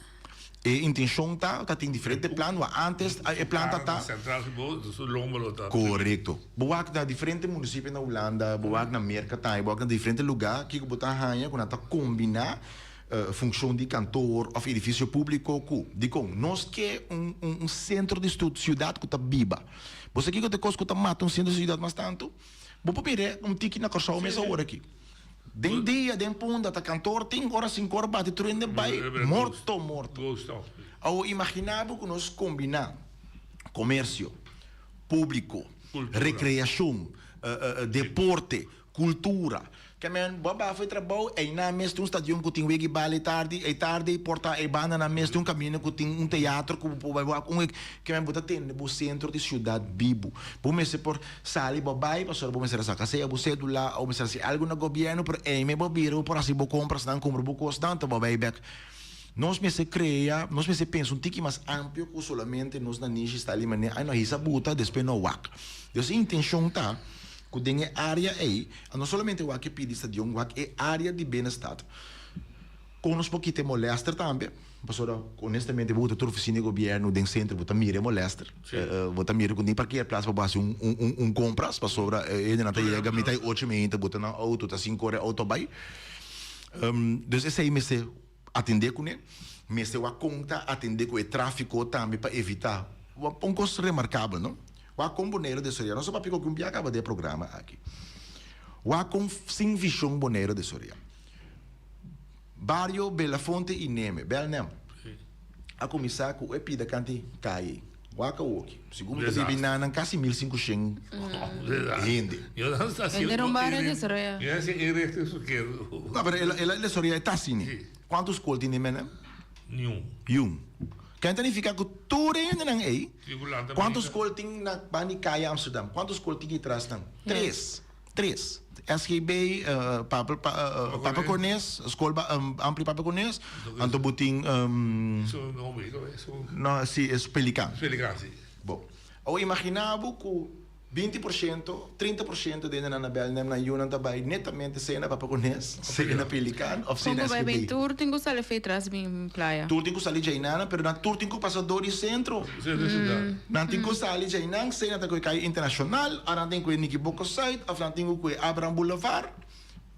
E intenção tá tem diferente plano. Antes a planta tá central do longo tá. Correto. Boa na diferente município na Holanda, boa na Mercatai, boa na diferente lugar que botar ranha quando tá combinar função de cantor ou edifício público com digo nós que centro de estudo cidade que tá viva. Você que te coisa que tá mata centro de cidade mas tanto vou pedir tiki na corção mesa hora aqui. Den dia, den punda, tá cantor, tem hora 5 horas bate trende vai morto. Ou imaginava que nós combinar comércio, público, recreação, deporte, cultura. Que men baba foi trabalho e na mês tem stadion que tem wegi bale tarde porta e banda na mês tem caminho que tem teatro que men bota tem no centro de cidade vivo. Bom mês por sali babai pastor bom mês essa casa bu cédula ou mês se algo no governo por me bobiro por assim bo compras dan compra bu constante babai back. Nós mês se cria, nós mês se pensa tique mais amplo que solamente nós na niche está ali mané ai não hisa buta despe no wak. Então a intenção tá que tem área aí, não somente o que pede stadion, o que é área de bem-estar. Com uns pouquinho molester também, pastor, honestamente, vou ter oficina de governo dentro do centro, vou também molester, vou também com nem parquear praça para fazer compras, pastor, ele não tem chega, me tem 8 meses, vou ter na auto, tá 5 horas auto vai. Então esse aí me se atender com ele, me se a conta atender com o tráfico também para evitar um custo remarcável, não? O com boneiro de Soria, não só para pico que um acaba de programa aqui. O com sem visão boneiro de Soria. Barrio Belafonte e Neme, Belnem. A começar com o epida canti cai. O aqui. Segundo que teve na quase 1500 rende. Venderam barrio de Soria. Não, mas ela de Soria está assim. Quantos escolas tem Neme? Nenhum. Quem tem que ficar com tudo ainda não é? Quantos escolas tem na Banicai Amsterdam? Quantos escolas tem que traz não? 3. SGB, Papa Cornés, escola ampli Papa Cornés, anto buting não, sim, é Pelican. Sim. Bom, eu imaginava que 20%, 30% de na Belnem na Yunan também netamente cena Papa Cornés, cena Pelican, ou cena SGB. Como vai bem tour, tem que sair feito traz bem playa. Tour tem que sair jainana, pero na tour tem que passador de centro. Não tem que sair jainan, cena tem que cair internacional, aran tem que Niki Boko Site, aran tem que Abraham Boulevard,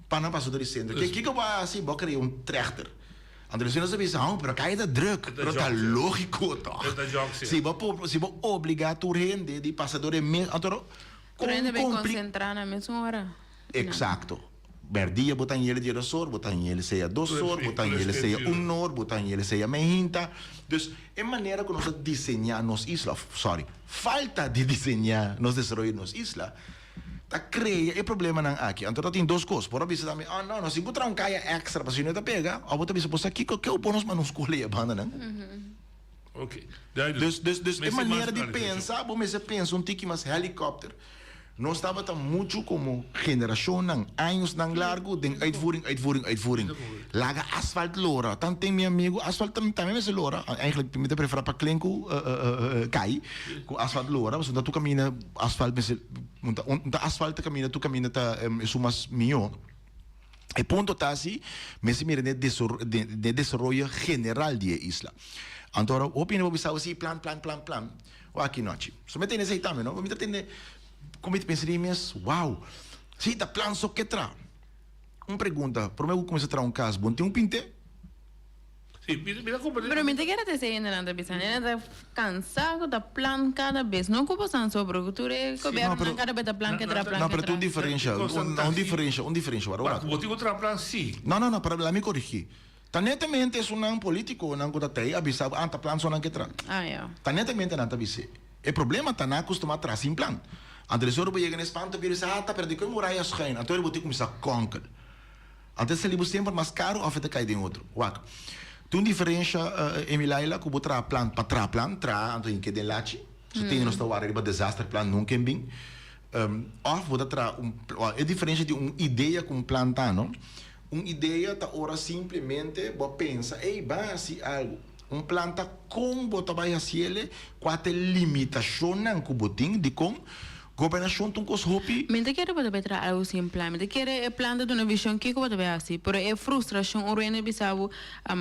para na passador de centro. Que vai assim, vou criar trechter. André, você não sabe isso, pero cai da druk, pero tá lógico, tá? Se vou obrigar tu rende de passador de mês, então tu rende bem concentrar na mesma hora. Exato. Berdia botar ele de sor, botar ele seja 2 sor, botar ele seja 1 nor, botar ele seja mehinta. Então, é maneira que nós desenhar nos isla, falta de desenhar nos desenvolver nos isla. Cria é problema não aqui. Então tem 2 coisas. Por exemplo, também, não, nós encontrar caia extra para se não pega. Ou você pensa, aqui que eu posso mas não escolher a banda, não? Ok. É maneira de pensar, você pensa tique mais helicóptero. Nós estava tão muito como geração não, anos não largo, den uitvoering. Laga asfalt lora. Tanto tem meu amigo, asfalt também é lora. Eigenlijk me prefere para klinko cai, com asfalt lora, mas tu camina asfalt asfalt camina tu camina tá sumas mio. E ponto tá assim, mas se mira de desarrollo general de isla. Então, opinião bisa assim plan. O aqui noite. Somente nesse também, não? Me tem como te pensaria mesmo, uau, se tá plano só que tra. Pergunta, por mim eu comecei a trazer caso, bom, tem pinte? Sim, mira como... Pero me te queda te seguindo na tabisa, né? Cansado da plan cada vez, não como san sobre o tu governo cada vez da plan que tra plan. Não, pero tu diferencia, um diferencia, agora. Mas tu tra plan sim. Não, para lá me corrigir. Tá netamente é um político, não que tá avisado, tá plan só não que tra. Tá netamente não tá avisado. O problema tá na acostumado a trazer em plan. André Zorro chega nesse ponto e diz, tá, perdi que muralha schijn. Então ele botou começar a conquer. Antes se libo sempre mais caro ou afeta cai de outro. Wak. Tem diferença Emilaila que botar plan para plan, anto em que de lachi. Se tem nos tawar riba desastre plan nunca bem. Of botar é diferente de ideia com planta, não? Ideia tá ora simplesmente bo pensa, ei, base algo. Planta com botar vai haciele, quate limitação não que botin de com governação tão cos hopi. Mente quer botar betra algo sem plan, mente quer planta de uma visão que botar vai assim, pero é frustração o rene bisabo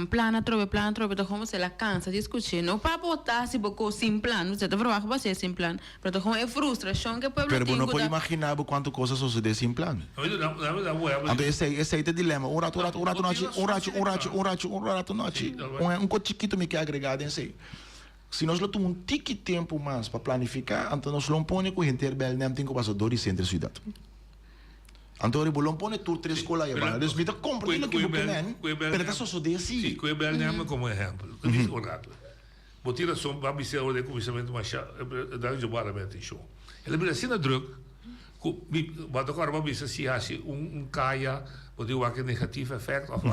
plana trobe, tá como se la cansa discutir, não para botar se boco sem plan, você tá falando que você sem plan, pero como é frustração que pueblo tem. Pero não pode imaginar quanto coisas sucede sem plan. Então esse é o dilema, um rato noite, coisa chiquito me quer agregado em si. Se nós temos um tique tempo mais para planificar, então nós não põe com gente bel nem tem que passar 2 centros de cidade. Então ele não põe tur 3 escolas e vai, eles me dá compra aquilo que eu quero, pero tá só de assim. Sim, que bel nem como exemplo. Botira som para me ser de começamento mais da jogaramente show. Ele me assina druk, bota agora para me se assim caia, pode o que negativo efeito of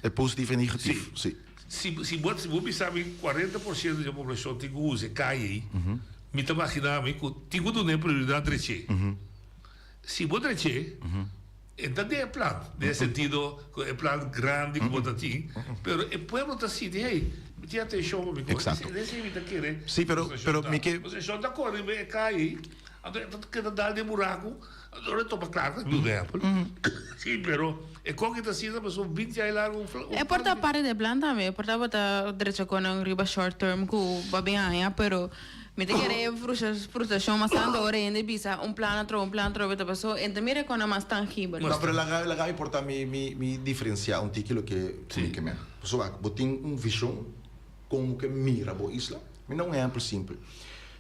é positivo e negativo, sim. Se você sabe 40% da população tem que usar cai, me está imaginando que tem que dar prioridade reche. Se você reche, então é plano, nesse sentido é plano grande que você tem, mas o povo está assim, hey, me atenção para mim. Exato. Sim, pero me que você só dá cor e cai, então que dar de buraco, agora estou para claro, por exemplo. Sim, pero é como que está sendo, mas 20 anos largo. É por da parte de plan também, por da botar direito com um riba short term com babem aí, pero me te querer frustração mas tanto hora ainda bisa plan tro beta pessoa, então mira com a mais tangível. Mas para lá importa me diferenciar título que me. Pessoa, botin visão como que mira bo isla. Me não é amplo simples.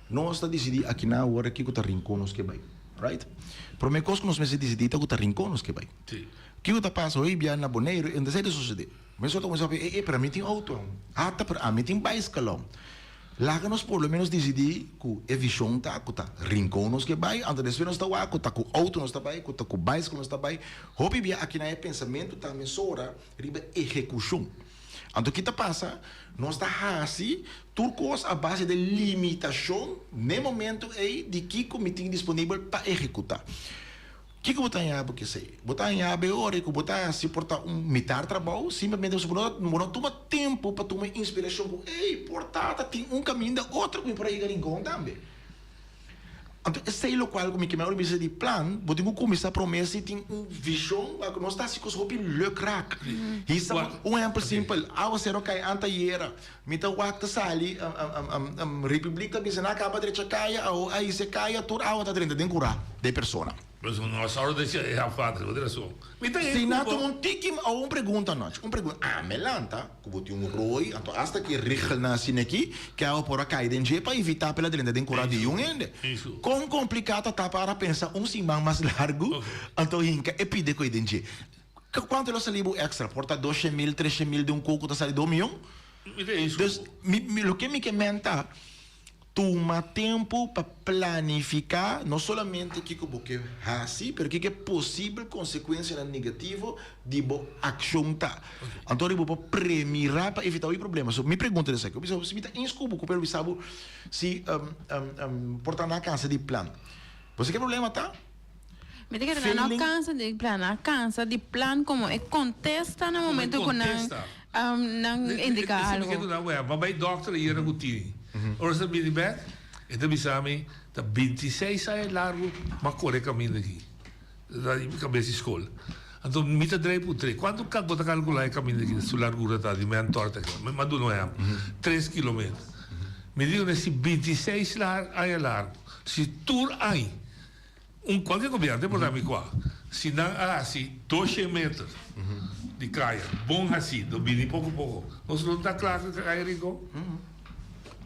Nós está decidir aqui na hora que tá rinconos que vai, right? Por me cos que nós me se decidir tá rinconos que vai. Sim. Que eu tá passa hoje bem na Boneiro, e não sei de suceder. Mas só tô pensando, para mim tem auto, para mim tem bicycle. Lá que nós pelo menos decidir que a visão tá rinconos que vai, antes de nós tá lá, que tá com auto nós tá vai, que tá com bicycle nós tá vai. Hope bem aqui na pensamento tá mesura, riba execução. Então, o que passa? Nós estamos assim, turcos a base de limitação, no momento aí, de que o tem disponível para executar. O que eu botar que sei? Botar em aba hora que botar se portar mitar trabalho, simplesmente você não toma tempo para tomar inspiração. Ei, portada tem caminho da outro que para ir em conta também. Então, sei o qual como que me olha de plan, vou ter que começar a promessa e tem visão, que nós está se conseguindo le crack. Isso é exemplo simples. Ao ser o que anta era, me tá o acta sali, República Bisana acaba de caia, ou aí se caia, tudo ao tá dentro de curar de persona. Mas nós hora deixa é a fada, outra só. Se não tem tique ou pergunta nós, pergunta, melanta, que vou ter roi, então hasta que rigel na sine aqui, que é por a cair dentro para evitar pela dentro de curar de ainda. Com complicado tá para pensar simbang mais largo, então hinca e pide com dentro. Quanto ele saliu extra, porta 12.000, 13.000 de coco tá saindo 2 milhões? Então, o que me comenta toma tempo para planificar, não somente o que você faz, mas o que é possível consequência negativa de boa ação. Então, eu vou premirar para evitar o problema. Me pergunta isso aqui. Se você está inscubo, eu sabe se portar na casa de plano. Você quer problema, tá? Me diga que não cansa de plan como é contesta no momento que não indica algo. Vai doctor e era routine. Ora se me back, e da bisami, da 26 anos largo, mas corre caminho aqui. Da cabeça de escola. Então, me tá drei por 3. Quando eu vou calcular o caminho aqui, sua largura tá de meia torta, mas não é 3 quilômetros. Me digo nesse 26 anos largo, se tu aí, qualquer governo, por exemplo, qual? Se não assim, 12 metros de caia, bom assim, domine pouco a pouco. Nós não está claro que caia rico.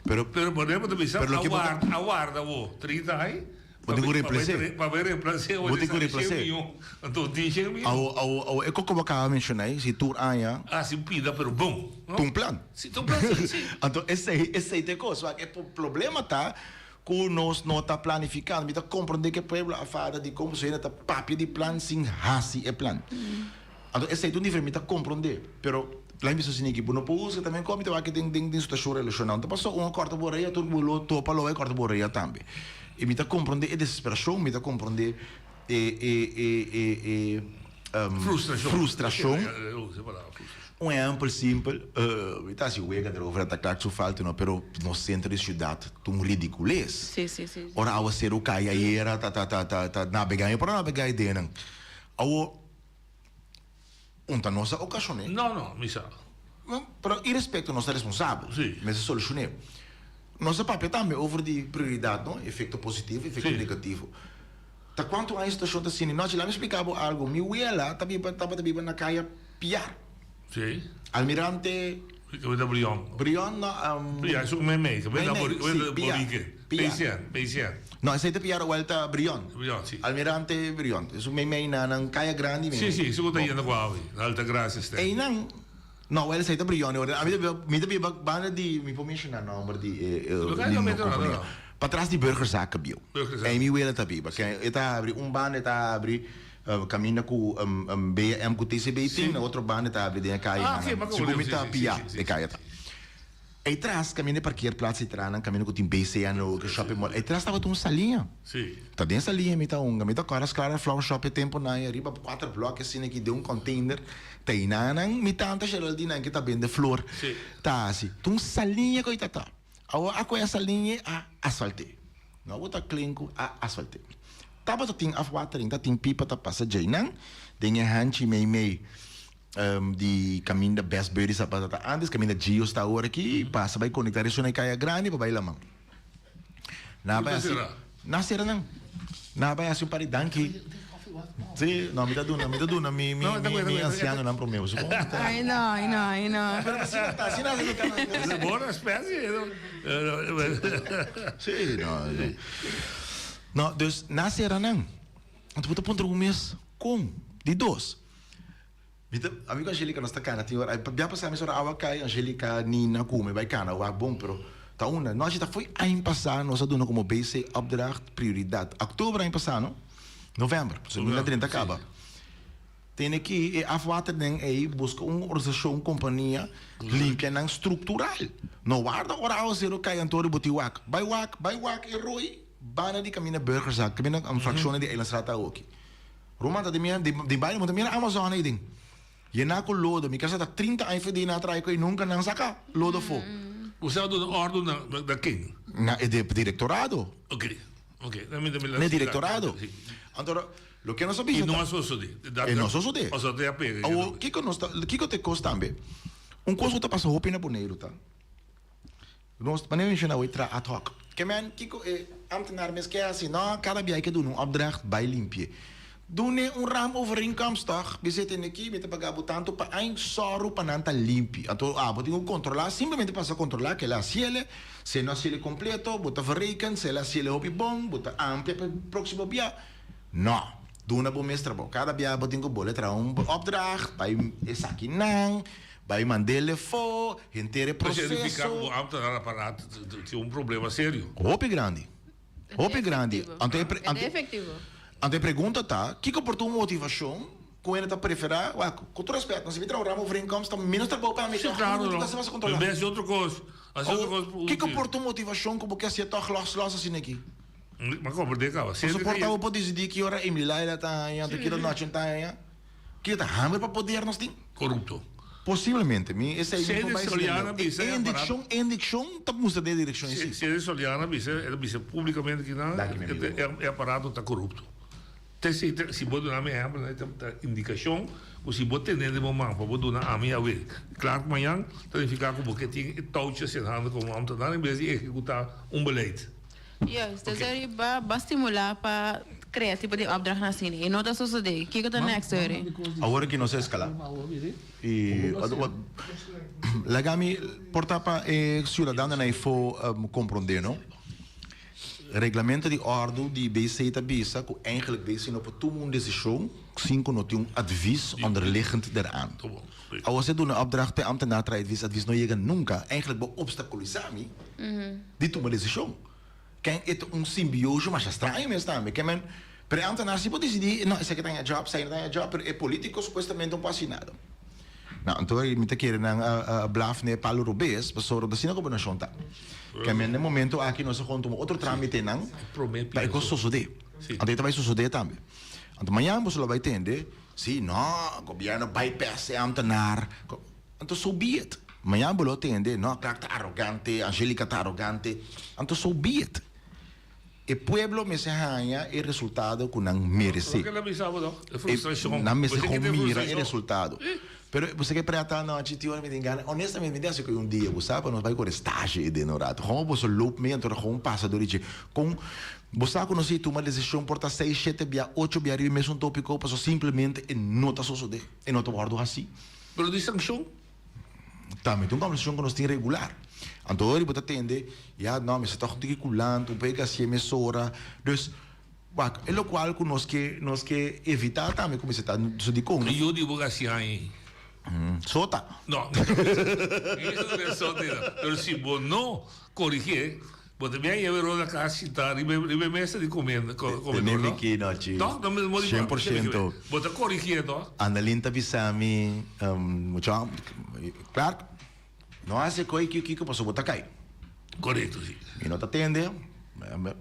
Pero podemos pensar a guarda, 30 anos. Pode reemplaçar. Para reemplaçar, pode reemplaçar. Então, diz eu é como acaba de mencionar, se tu anya. Se pida, pero bom. Um plano. Sim, um plano, sim. Então, esse é coisa. O problema tá que nós não está planificando, mas está compreendendo que o povo a fala de como se está papi de plano sem hasi é plano. Então, esse aí tu nível me tá compreender, pero lá em assim que não pode também como te vai que tem situação relacional. Então passou uma corta boreia, tu bolo topa lo vai corta boreia também. E me tá compreender é desesperação, me tá compreender frustração. Um exemplo simples, está se uega de over atacar que falta não, pero no centro da cidade, tão ridiculez. Sim. Ora ao ser o caia era tá navegar para navegar dentro. Ao tá nossa ocasião. Não, misa. Pero e respeito nossa responsável. Sim. Mas solucionar. Nossa papel também over de prioridade, não? Efeito positivo, efeito negativo. Tá quanto a estação da cine, nós lá me explicava algo, mi abuela tava na caia piar. Sim. Almirante. Brion, isso é um meme, que vem da Borique. Peician. Não, esse é de piar a volta Brion, sim. Almirante Brion. Isso é um meme na caia grande mesmo. Sim, isso que está indo com na Alta Graça. E não, ele sai de Brion. Me deve banda de, me pode mencionar o nome de... Para trás de Burgerzaken, bio. E mi abuela também, porque está abrir banda, está abrir caminha com BM com TCB tem, na outra banda está abrir dentro caia. Segundo está pia de caia. E atrás caminha parkeerplaats e trana, caminha com tem BC no shopping mall. E atrás estava uma salinha. Sim. Tá dentro salinha, me tá caras claro flower shop tempo na arriba 4 blocos assim que deu container. Tem nang me tanta Geraldina que tá bem de flor. Sim. Tá assim, tum salinha que tá. Ako essa linha a asfalte. Não outra clinco a asfalte. Tava tem afwatering, tá tem pipa tá passa jainang, tem hanchi mei de caminho da Best Bird sabe tá antes caminho da Gio está agora aqui, passa vai conectar isso na caia grande para bailar mão. Na vai assim. Na será não. Na vai assim para danke. Sim, não me dá duna, me anciano não pro meu. Ai não. Pero assim tá, assim não é boa espécie. Sim, não. Não, dus nascerá não. Então tu ponto um mês com de dois. Amigo Angélica nós tá cara, tem hora, já passamos hora awa kai Angélica Nina come vai cana, o bom pero tá uma, nós já foi ano passado, nós dando como base opdracht prioridade. Outubro ano passado, novembro, so na 30 acaba. Tem aqui a falta nem aí busca uma organização, companhia limpa não estrutural. Não guarda hora ao zero cai antoro botiwak. Vai wak e roi. Bana di caminho Burgerzaken, caminho fração de Eilanstrata aqui. Roma tá de minha de bairro, mas minha Amazon aí ding. E na com lodo, me casa tá 30 anos de na trai que nunca não saca lodo fo. Você é do ordem da quem? Na é de directorado. Ok. Ne directorado. Então, lo que nós sabemos. E não é só isso de. E não só isso de. Ou só de apego. O que te custa também? Coisa tá passa roupa na boneiro, tá? Nós panela mencionar o tra ad hoc. Que man, kiko ambtenaar mes que assim, não, cada dia que doen opdracht bij limpje. Doen ram overeenkomstig, we zitten aqui, met pagabo tanto para ein soro para nanta limpio. Então, botinho controlar, simplesmente passa a controlar que la ciele, se não ciele completo, bota verreken, se la ciele hopi bom, bota amplia para próximo dia. Não. Doen na bom mestre, cada dia botinho bole tra opdracht, bij essa aqui não. Vai mandar-lhe for, inteiro processo. Mas ele fica com o aparato tem problema sério. Hope grande. É efetivo. Ante pergunta tá, que comportou motivação com ele tá preferir, com todo respeito, não se vira o ramo overeenkomst, tá menos trabalho para mim. Sim, claro, não. É outra coisa. Que comportou motivação como que assim tá los assim aqui? Mas como de cá, você suporta o poder decidir que hora Emília ela tá aí, ante que não tinha tá aí. Que tá hammer para poder nós tem? Corrupto. Possivelmente, esse é o indicação tá musta de direção sim. Se ele soliana bisa publicamente que não é aparato tá corrupto. Se pode dar minha indicação, ou se pode ter de momento para pode dar a minha vez. Claro que amanhã tem que ficar com porque tem touches em hand como Amsterdã em vez de executar beleid. Yes, dus er ba stimular para criar tipo de opdracht na cine. E não tá sucedendo. O que que tá next aí? Agora que não se escala. E legami porta para cidadão na ifo compreender, não? Regulamento de ordem de BC tá bisa que eigenlijk BC não pode tomar uma decisão sem que não tenha advies onderliggend eraan. Als ze doen een opdracht bij ambtenaar advies não chega nunca, eigenlijk bij obstaculizami, die tomar decisão. Quem é simbiose, mas estranho mesmo também. Que men Pero Antanar, si pode decidir, não, esse aqui tem a job, esse aqui tem a job, pero é político supostamente não passa nada. Não, então ele me quer na blaf ne Paulo Rubens, pessoa da sina combinação tá. Que no momento aqui nós conto outro trâmite não, para que suceder. Até vai suceder também. Então amanhã você vai entender, se não, o governo bypass Antanar, então so be it. Amanhã você vai entender, não, claro tá arrogante, Angélica tá arrogante, então so be it. E pueblo me se ganha o resultado que não merece. Não me se mira o resultado. Pero você quer preatar não, a gente me engana. Honestamente, me acho que dia, você sabe, nós vai com estágio de norato. Como você louco me entra com passador de com você conhece tomar decisão por 6, 7, 8 e mesmo um tópico para simplesmente não tá suceder. E não tô guardo assim. Pero de sanção? Também tem uma sanção que nós tem regular. Então, ele pode atender, já não, mas você está ridiculando, pega assim a mesura. Dus, é o qual que nós que evitar também, como você está de como. E eu digo assim aí. Sota. Não, isso não é sota. Mas se você não corrigir, você vai levar na casa e tá, e vai mesa de comida. Tem que não, tio. Não, não me 100%. Você corrigir, não? Analinta bisami, claro. Não há coisa que posso botar cai. Correto, sim. E não te atende,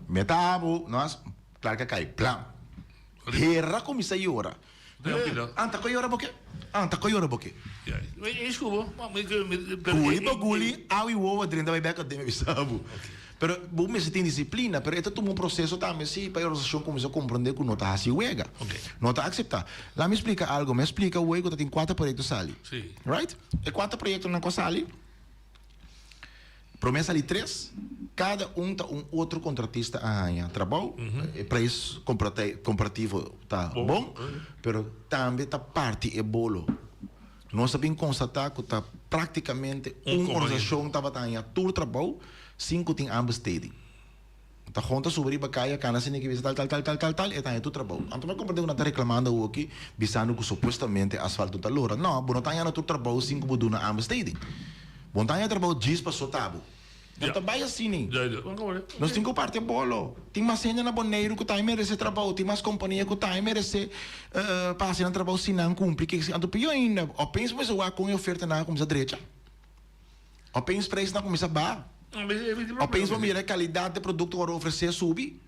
metabo, nós, claro que cai, plan. Herra como isso aí ora. Anta coi ora boque? Anta coi ora boque? Desculpa, Guli, awi wo, adrenda vai beca de me bisabo. Pero bom, você tem disciplina, pero é todo um processo também, se para a organização começar a compreender que não está assim, uega. Não está a aceitar. Lá me explica algo, me explica o ego, tem 4 projetos ali. Sim. Right? E 4 projetos na coisa ali. Promessa ali 3, cada tá outro contratista a trabalho, preço comparativo tá bom, pero também tá parte é bolo. Nós sabemos constatar que tá praticamente uma organização estava tendo todo o trabalho, 5 tem ambos steding. Tá conta sobre bacaia, cana sem que tal, e tá todo trabalho. Então eu compreendo que não tá reclamando aqui, visando que supostamente asfalto tá loura. Não, não tá todo trabalho, 5 buduna ambos steding. Bom, tá trabalho 10 para sotabo. Não tá bem assim, nem. Nós temos que partir bolo. Tem mais gente na boneiro que tá merece trabalho, tem mais companhia que tá merece passar no trabalho se não cumpre. Então pior ainda, o penso mas eu com a oferta na como a direita. O penso preço na como a ba. O penso vamos ver a qualidade do produto que oferecer subir.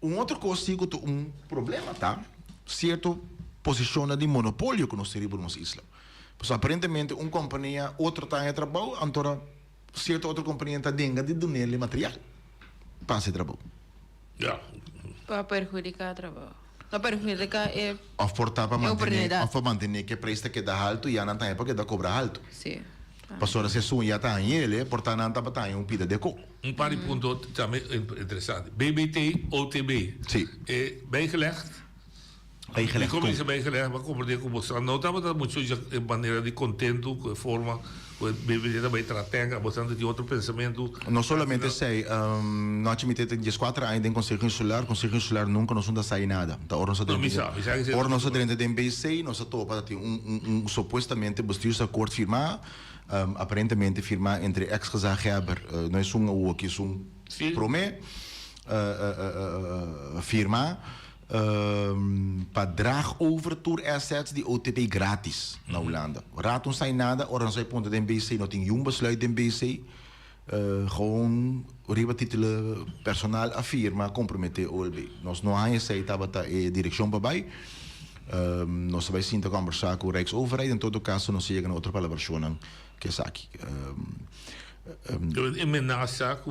Outro coisa que um problema tá, certo posiciona de monopólio que nós teríamos na nossa isla. Pois aparentemente companhia outro tá em trabalho, então certa outra companhia está dentro de donar material para esse trabalho. Para perjudicar o trabalho. Não perjudicar é... Ou portar para manter que preço que dá alto e já não tem época que dá cobrar alto. Sim. Passou se já está em ele, portar não está para um pida de co. Par de ponto também interessante. BBT, OTB. Sim. Bem gelegd. Bijgelegd. Como is bijgelegd, maar compreender como você não estava dando muito de maneira de contento, de forma, o BBT também trata, bastante de outro pensamento. Não somente sei, nós admitimos que tem 4 anos em Conselho Insular nunca nos não sai nada. Então, ora nós dentro da MBC, nós topa supostamente bastante acordo firmar, aparentemente firmar entre ex-gezagheber, nós ou aqui promê, firmar. Para drag over tour assets die OTP gratis na Holanda. Raad ons zijn nada, orang zij ponten de MBC, nog een besluit de MBC, gewoon riba titelen personal a firma comprometer OLB. Nós não há essa etapa direção para baixo. Nós vai sim conversar com a Rijksoverheid, em todo caso nós chegamos a outra palavra que é aqui. In mijn nazaak,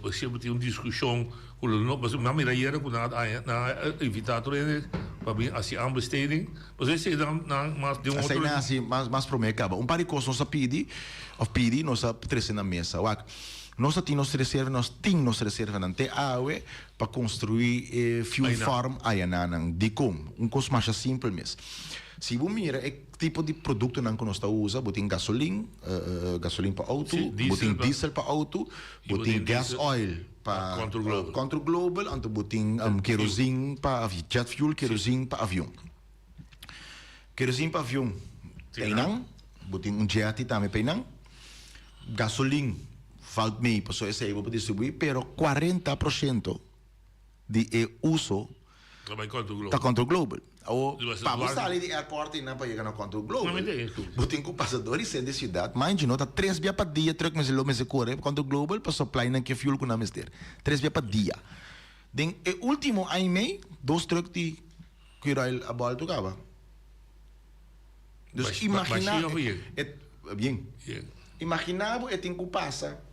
possible een discussie, maar na mirajeren, na invitator, als je aanbesteding, maar ze zeggen dan, maar de motor... Mas promete, par de coisas nós pedi, nós três na mesa. Nós temos reserva na TAE para construir fuel farm aí de como, coisa mais simples mesmo. Se você mira o tipo de produto que nós usamos, botem gasolina para auto, botem diesel para auto, botem gas oil para control global, então botem kerosene para jet fuel, kerosene para avião. Kerosene para avião, tem botem jet também tem gasolina, falta meio, pessoal esse aí vou distribuir, pero 40% de uso Está contra o Global. O Dus para Eduardo- sair de airport e não para chegar no contra o Global. Não, mas é isso. Botem com passadores de cidade. Mas não tá 3 dias para dia, truck mas ele corre contra o Global para supply na que fuel com nós ter. 3 dias para dia. Den o último ano e meio, 2 truck de que ir a bola tocava. Dus imagina bien. Imaginava e tem que passar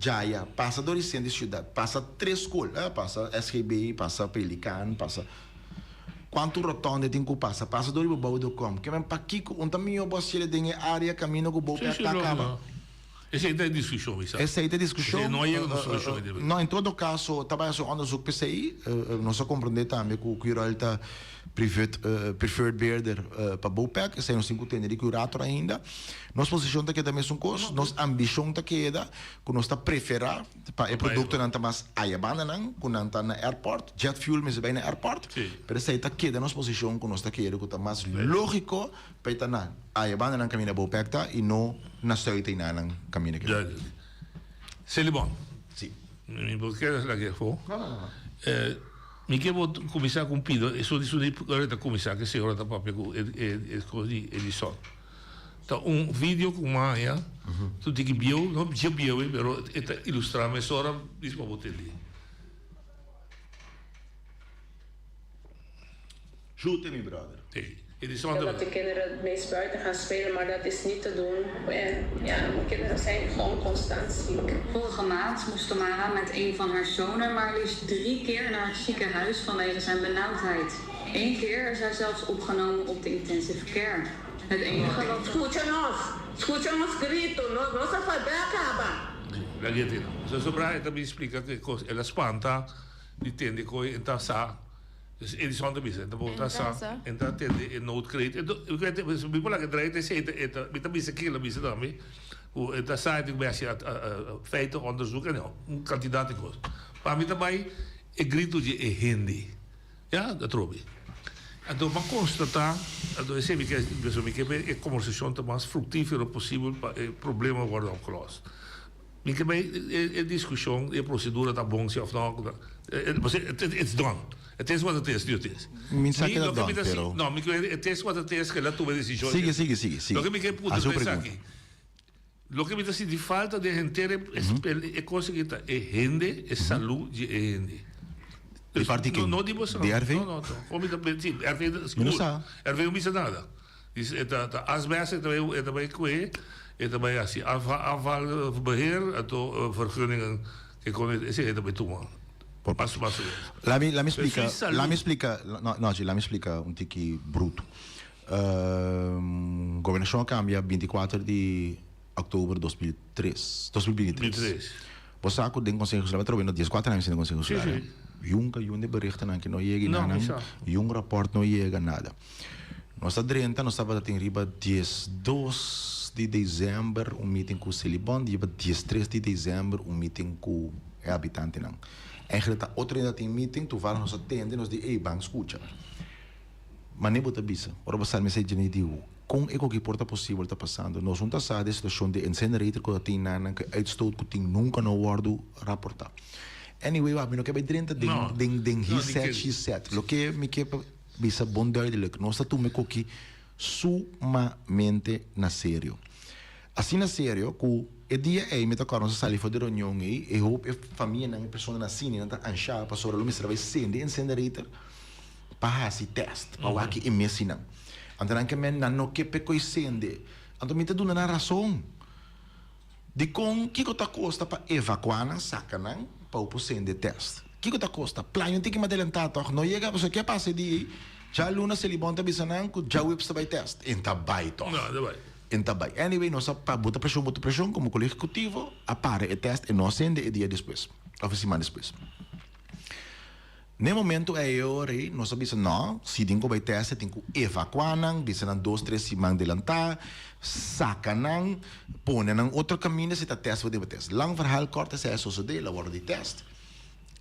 Jaya, passa adolescente de cidade, passa 3 escolas, passa SGB, passa Pelican, passa quanto rotonda tem que passa do Ribabau.com, que vem para Kiko, onde também eu posso ir em área caminho com o Bobo para acaba. Essa é a discussão, sabe? Essa é a discussão. Não é uma solução. Não, em todo caso, trabalha só onderzoek PCI, nós compreendemos também que o Quirol está preferred bearder para Bopec, esse é um 5 de curator ainda. Nossa posição está que também são coisas, nossa ambição está que nós está preferar para o produto não está mais aiabana não, quando não está na airport, jet fuel mas bem na airport. Pero essa está que nossa posição que nós está que está mais lógico para estar na aiabana não caminha Bopec tá e não na suíte e não caminha que. Celibon. Sim. Porque é lá que foi. Não. Mi chiedo cominciare con Pido e sono di cominciare che se ora da proprio e così e di so. Da un video con Maya, tutti che bio, non c'è bio, però illustrare ora disponibile lì. Shoot me, brother. Sì. Dat de kinderen het meest buiten gaan spelen, maar dat is niet te doen. En ja, de kinderen zijn gewoon constant ziek. Vorige maand moest Tamara met een van haar zonen maar liefst 3 keer naar het ziekenhuis vanwege zijn benauwdheid. 1 keer is hij zelfs opgenomen op de intensive care. Het enige wat... Escucha nos grito, no se acaba. La gente, se sopra e mi spiega che cosa è la spanta di tende coi in tassa. Dus in die zand is het, dan wordt dat zo, en dat in noodkreet. Ik weet het, we willen dat draait, is het, met een beetje killen, is het dan mee. Hoe dat zei ik bij je feiten onderzoek en een kandidaat ik was. Maar met daarbij, ik griet dat je in Hindi, ja, dat roep ik. En toen maar constatar, toen zei ik heb een conversatie te maken, fructífero possível, problemen worden opgelost. Ik heb een discussie, een procedure dat bong of nou, it's done. Het is wat het is, nu het is. Mensaje da don, pero... No, het is wat het is, que la tuve decisión. Sigue. Lo que me queda punto pensar aquí. Lo que me dice, de falta de gente, es cosa que es gente, es salud, es gente. De parte que? No digo eso. De RV? No. Sí, RV no dice nada. Dice, als mensen, het bij kwe, het bij assi. Afvalbeheer, het vergunningen, que kon het het bij toe. La me explica un tiki bruto. Governação cambia 24 de outubro de 2023. Você sabe que o Conselho Consular trabalha no 14 anos no Conselho Consular. Junge berichten que não chega nada. Rapport não chega nada. Nós estamos em riba 2 de dezembro meeting com o Celibon, dia 13 de dezembro meeting com o habitante não. Eigenlijk outra dat in meeting toevallig nos atende nos die bank escucha. Mas nem bota bisa. Ora passar mensagem nem digo. Com o que porta possível está passando. Nós não está de situação de incinerator que tem nana que uitstoot que tem nunca no guardo rapportar. Anyway, we não que bij drenta ding he said. Lo que me que bisa bom duidelijk. Nós está tudo me coqui sumamente na sério. Assim na sério que e dia é me tocar nossa sala de reunião e hope a família não pessoa na cine não tá ancha para sobre o mestre vai sender incinerator para esse teste para o aqui e me ensinar então que men não que peco incende então me tá dando na razão de com que tá custa para evacuar na saca não para o sender teste que tá custa plano tem que me adelantar toch não chega você que passa de já luna se libonta bisanang que já o vai teste então vai toch não vai Anyway, nós bota pressão como colégio executivo, apare o teste e nós sende dia depois, ou semana depois. No momento nós sabemos não, se tem que vai teste, tem que evacuar, bisa nan 2-3 semanas adelantar, saca nan, põe nan outro caminho se tá teste vai teste. Lang verhaal kort is eso so dela worden die test.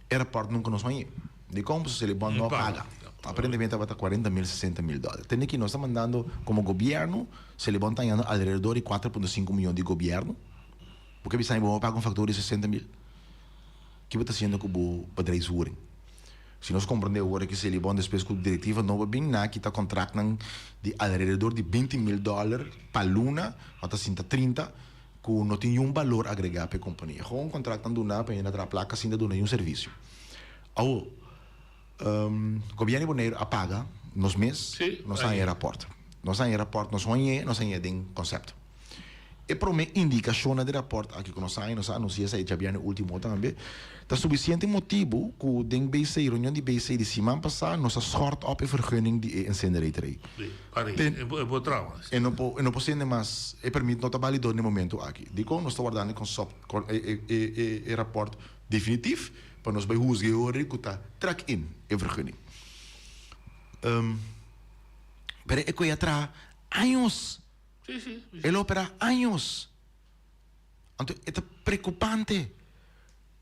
Airport nunca nos vai. De como se ele não paga. Aparentemente va a $40,000, $60,000. Tem que nós estamos mandando como governo, se ele está ganhando alrededor de 4,5 milhões de governo, porque bisa vamos pagar um fator de 60,000. que está haciendo como bedrijfsvoering. Se nós compreendemos agora que se ele bom depois com a diretiva nova bem na que está contratando de alrededor de $20,000 para luna, até 30, que não tem valor agregado para a companhia. Gewoon contratando na para entrar a placa sem dar serviço. O governo Bonaire apaga nos meses, nós em aeroporto. Nós em aeroporto, nós em conceito. E para mim, indicação de rapport aqui que nós anunciamos aí já bem no último também, tá suficiente motivo que o den BC, reunião de BC de semana passada, nós schort op a vergunning die incinerator aí. E não pode ser mais, e permite não trabalhar no momento aqui. Digo, nós estamos guardando com rapport definitivo para nós vai juzgar hoje que está track in a vergunning. Pero é que atrás anos. Ele opera anos. Então, é preocupante.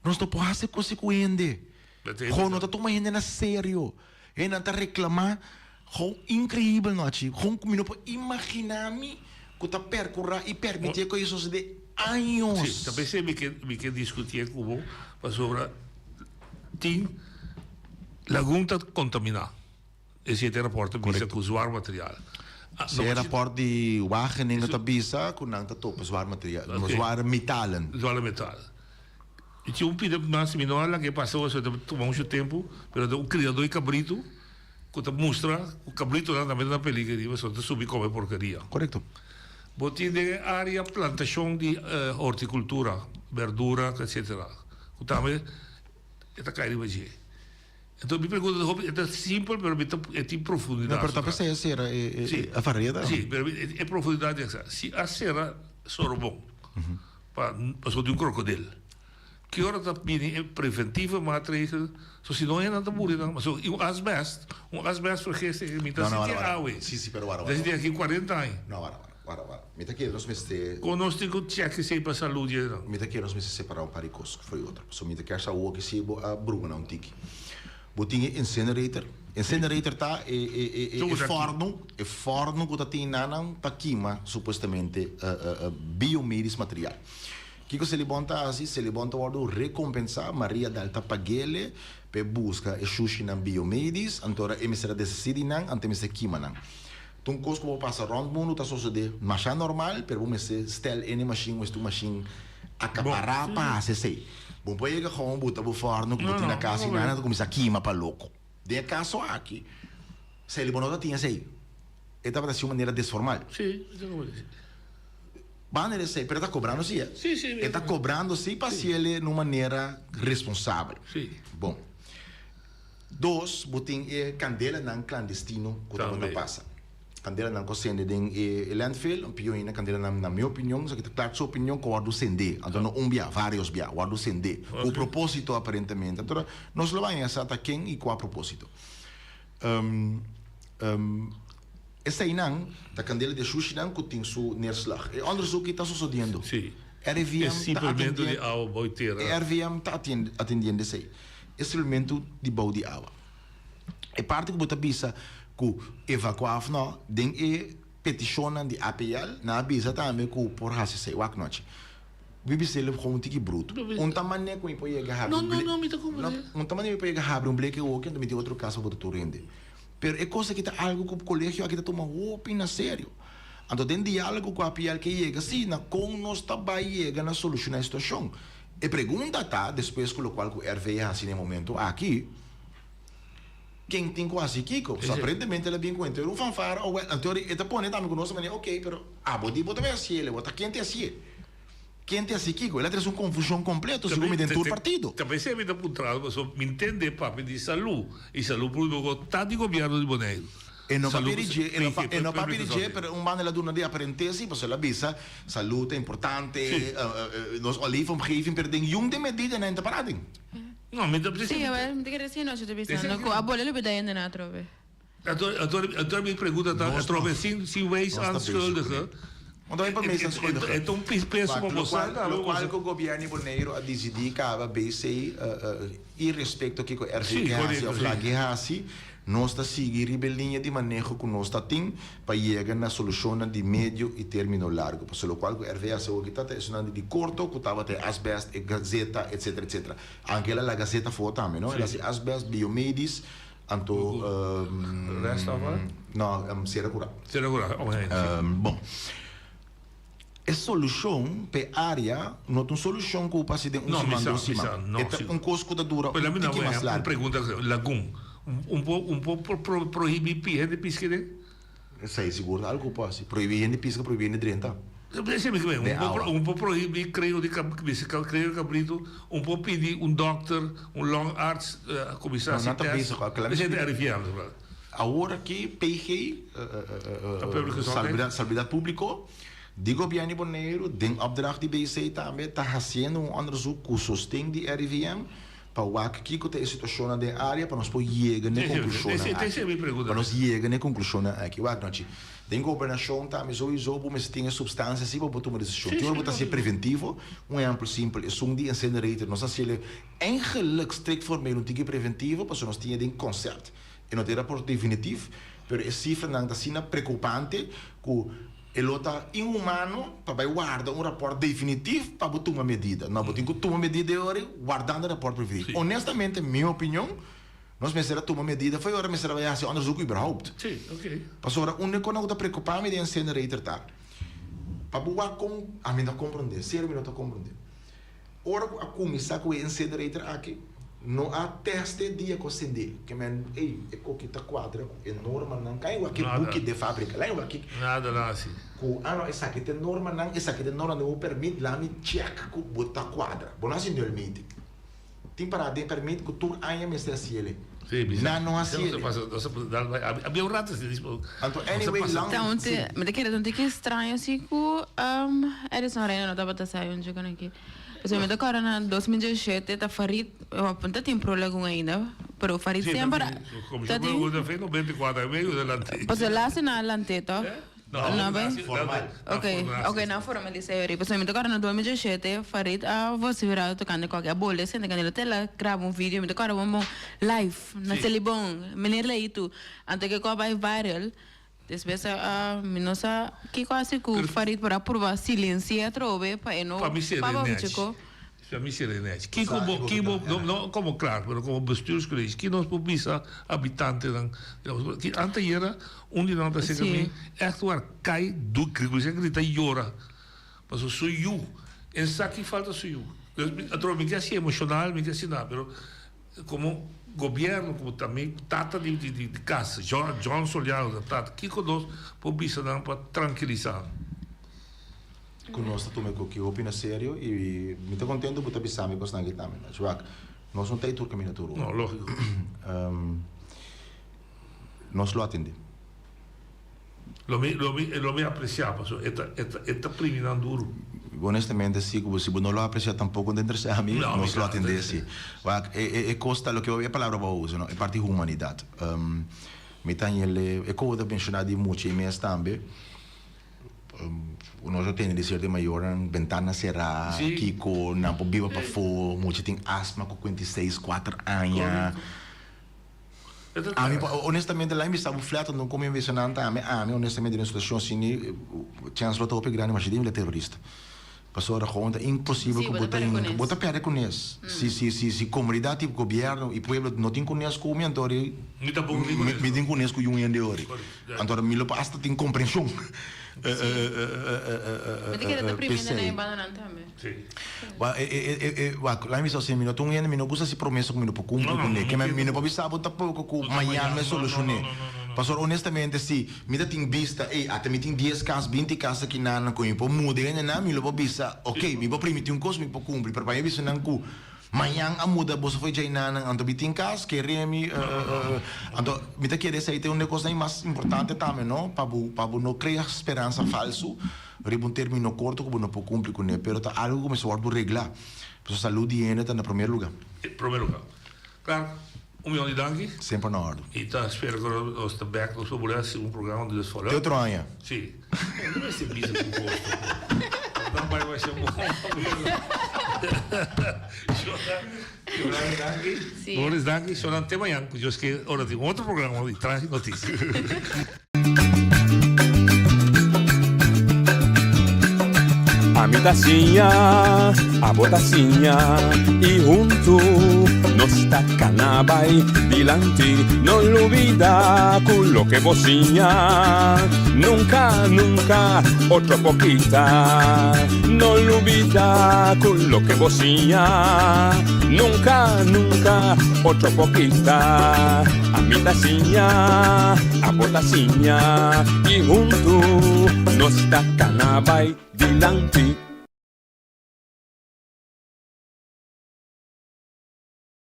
Nós não podemos ser consequentes. Gewoon não tomando na sério. E não está reclamar. Gewoon incrível, não é? Gewoon como não pode imaginar-me que está percorrer e permitir que isso se dê anos. Sim, também sei que discutir com o sobre tem laguna contaminada. Esse é o rapport visa com zwaar materiaal. Se é rapport de Wageningen está visa com não está top zwaar materiaal, zwaar metalen. Zwaar metalen. E tinha pedido mais menor que passou isso tomou muito tempo, mas o criador de cabrito que te mostra o cabrito lá na película, só te subir como porcaria. Correto. Botin de área plantação de horticultura, verdura, etc. O também está caindo de então, me pergunta, é simples, mas é profundidade. Não, mas essa era a vareda? Sim, é profundidade. Se a cera é bom, passou de crocodilo, que hora está pedindo preventiva, matriz, se não é nada morrer, mas um asbesto porque é muita água. Sim, pero agora. Desde aqui 40 anos. Não, agora. Meta que nós meses conosco cheque sem para saúde. Meta que nós meses separar um paricos, que foi outra. So meta que essa o que se a bruma não tique. Botinha incinerator tá é forno que tá tinanang para queima supostamente biomedis material. Que se libonta assim, se libonta o recompensar Maria Dalta Pagele pe busca e sushi na biomedis, antora emissora decidi nang ante me se queima nang. Então coisa como passa round mundo tá suceder, mas é normal, pero me se stel any machine, mas tu machine acaparar para sei. Bom, pode ir com um botão forno que botina na casa e nada começa a queimar para louco. De caso aqui, se ele bonota tinha sei, estava de uma maneira desformal. Sim, eu dizer. Banner sei, pero está cobrando sim. Sim. Está cobrando sim para se ele numa maneira responsável. Sim. Bom. Dois, botin é candela não clandestino que não passa. Candela não consende de landfill, um pior ainda candela na minha opinião, só que claro sua opinião que o sende, então não bia, vários bia, o sende, o propósito aparentemente, então nós levamos essa até quem e qual propósito. Essa aí não, da candela de sushi não que tem seu neerslag, e onderzoek que está sucedendo. Sim. RVM é simplesmente de água boiteira. RVM está atendendo isso aí. É simplesmente de bau de água. É parte que você pensa que evacuar não den e peticionam de APL na avisa também que por raça sei o noite bibi se ele com um tique bruto tamanho que pode chegar não me tá como tamanho pode chegar abrir bleque ou que também outro caso para tu rende pero é coisa que tá algo que o colégio aqui tá tomando opina sério então tem diálogo com a APL que chega sim na com nós tá vai chegar na solucionar a situação e pergunta tá depois com o qual o RVE assim no momento aqui quem tem quase Kiko, aparentemente ele é bem contente. Um fanfara, ou a teoria, ele põe também conosco, mas ok, pero pode botar assim, ele bota quem tem assim. Quem tem assim Kiko, ele traz uma confusão completa, segundo dentro do partido. Também se me dá apontado, mas me entende papo de saúde, e saúde público está de governo de Bonaire. E não para dirigir, pero um bando de uma dia aparentece, porque ela avisa, saúde é importante, nós olhamos omgeving, pero tem de medida não está parado. No, mi da sì, mi dica sì, no, ci devi pensare. A bolle lo vede ainda na trove. Agora me pergunta, trove sem wees aanschuldigen, Want wij hebben meestal schuldigen. Het een peso para você. Lo qual que o governo boneiro a decidir que a BC e respeito que o RVGASI ou FLAGHASI nós está seguir a linha de manejo que nós está tem para chegar na solução de médio e término largo. Por isso, o qual o RVGASI o que está é de curto, que estava até asbest, gazeta, etc, etc. Anche la gazeta foi também, não? Ela se asbest, biomedis, anto não, será curado. Será curado. Bom. A solução para a área não é uma solução que o paciente não se manda. É custo que dura mais largo. Uma pergunta, Lagum. Proibir pia de pesca de? Sei seguro algo pode proibir de pesca, proibir de drenta. Proibir creio de cabrito, pedir doctor, long arts, comissário. Não está pensando com agora que PG, Salubridade Pública, de governo boneiro, de opdracht de BC também está fazendo onderzoek que sustém de RIVM para o que é a situação da área para nós poder chegar na conclusão. Para nós chegar na conclusão aqui. Tem governação também sowieso mas tem substâncias assim para tomar decisão. Tem que ser preventivo. Exemplo simples é de incinerator. Nós assim eigenlijk strikt formeel não tem preventivo, porque nós tínhamos um conceito. E não tem rapport definitivo, mas a cifra não está preocupante que ele está inhumano para guardar rapport definitivo para botar uma medida. Não, tem que tomar uma medida agora guardando o rapport preventivo. Honestamente, minha opinião, nós pensamos tomar medida foi agora pensamos vai fazer onderzoek überhaupt. Sim, ok. Mas agora único não está preocupado com o incinerator tá. Para boa com a mim não compreender, sério não está compreender. Ora a começar com o incinerator aqui. Não há teste de acender, que men é coquita quadra enorme não cai o aqui buque de fábrica lá o aqui nada lá assim com ano essa aqui tem norma não essa aqui tem norma não permite lá me check com botar quadra bom assim não permite tem para de permite que tu ainda me está assim ele não assim havia um rato assim então anyway então me te quero que estranho assim que eles não reina não estava tá saindo jogando aqui. Pessoalmente agora na 2017 tá Farid, aponta tem problema ainda, pero Farid sempre tá tem o fez 94 meio delante. Pues lá se na delante tá. Não, formal. Ok, não formalizei aí. Pessoalmente agora na 2017 Farid você virá tocando qualquer bola, sendo que ele tela grava vídeo, me agora vamos live na telebom, menina aí tu, até que vai viral. Depois minosa que quase que Farid para provar silêncio trove para não para me serenete que como claro pero como bestuurscolleges que nós pobisa habitantes dan que antes era onde não está sendo mim echt waar cai do que você grita llora mas eu sou eu em saque falta sou eu então me que assim emocional me que assim nada pero como governo, como também tata de casa, John Soliano, tata, que conosco pobisa dar para tranquilizar. Conosco também que opina sério e me estou contente por estar me bastante também. Joaquim, nós não tem turca minatura. Não, lógico. Nós lo atende. Lo me apreciava, esta prima duro. Honestamente, sí, si no lo aprecia tampoco dentro de a mí, no se lo atende, sí. Costa lo que es palabra para uso, ¿no? Es parte de humanidad. Me también le acabo de mencionar de mucho y me también. Nós temos de ser de maior ventana cerrada, que não viva para fora, muitos têm asma com 26, 4 anos. A mim, honestamente, lá em Bissau, flat, não como mencionando, a mim, honestamente, na situação assim, chance de tope grande, mas de terrorista. Passou a conta, impossível que botar perto com isso. Se comunidade, tipo governo e povo não tem com isso, como então, me tem com isso com um de hora. Então, me lo basta tem compreensão. Mas que era primeiro na banana também. Sim. Lá me só se me não tem me não gosta se promessa com me não pode cumprir com ele. Que me não pode saber pouco com amanhã me solucionar. Pastor, honestamente, se me dá tem vista, até me tem 10 casos, 20 casos aqui na com eu pode mudar, né? Me lo pode vista, ok, me pode permitir coisa, me pode cumprir, para eu vista não com manhã a muda, você foi já na, então me tem casos que remi, então me dá querer sair tem coisa mais importante também, não? Para não criar esperança falso, um termino curto que não pode cumprir com ele, pero tá algo que me pode reglar, para saúde e higiene está no primeiro lugar. Primeiro lugar, claro. milhão de danke. Sempre na ordem. Então, espero que nós também possibilidade um programa de desforar. Teu tronha. Sim. Não vai ser bisa com gosto. Não vai ser bom. Senhores, danke. Senhores, até amanhã. Eu sei que agora tem outro programa de traz notícias. A mitacinha, a botacinha e junto nos tacanabay dilante, no lo olvida con lo que bocinha, nunca, nunca, otra poquita, no lo olvida con lo que bocinha, nunca, nunca, otra poquita, a mitacinha, a botacinha y junto nos tacanabay dilante.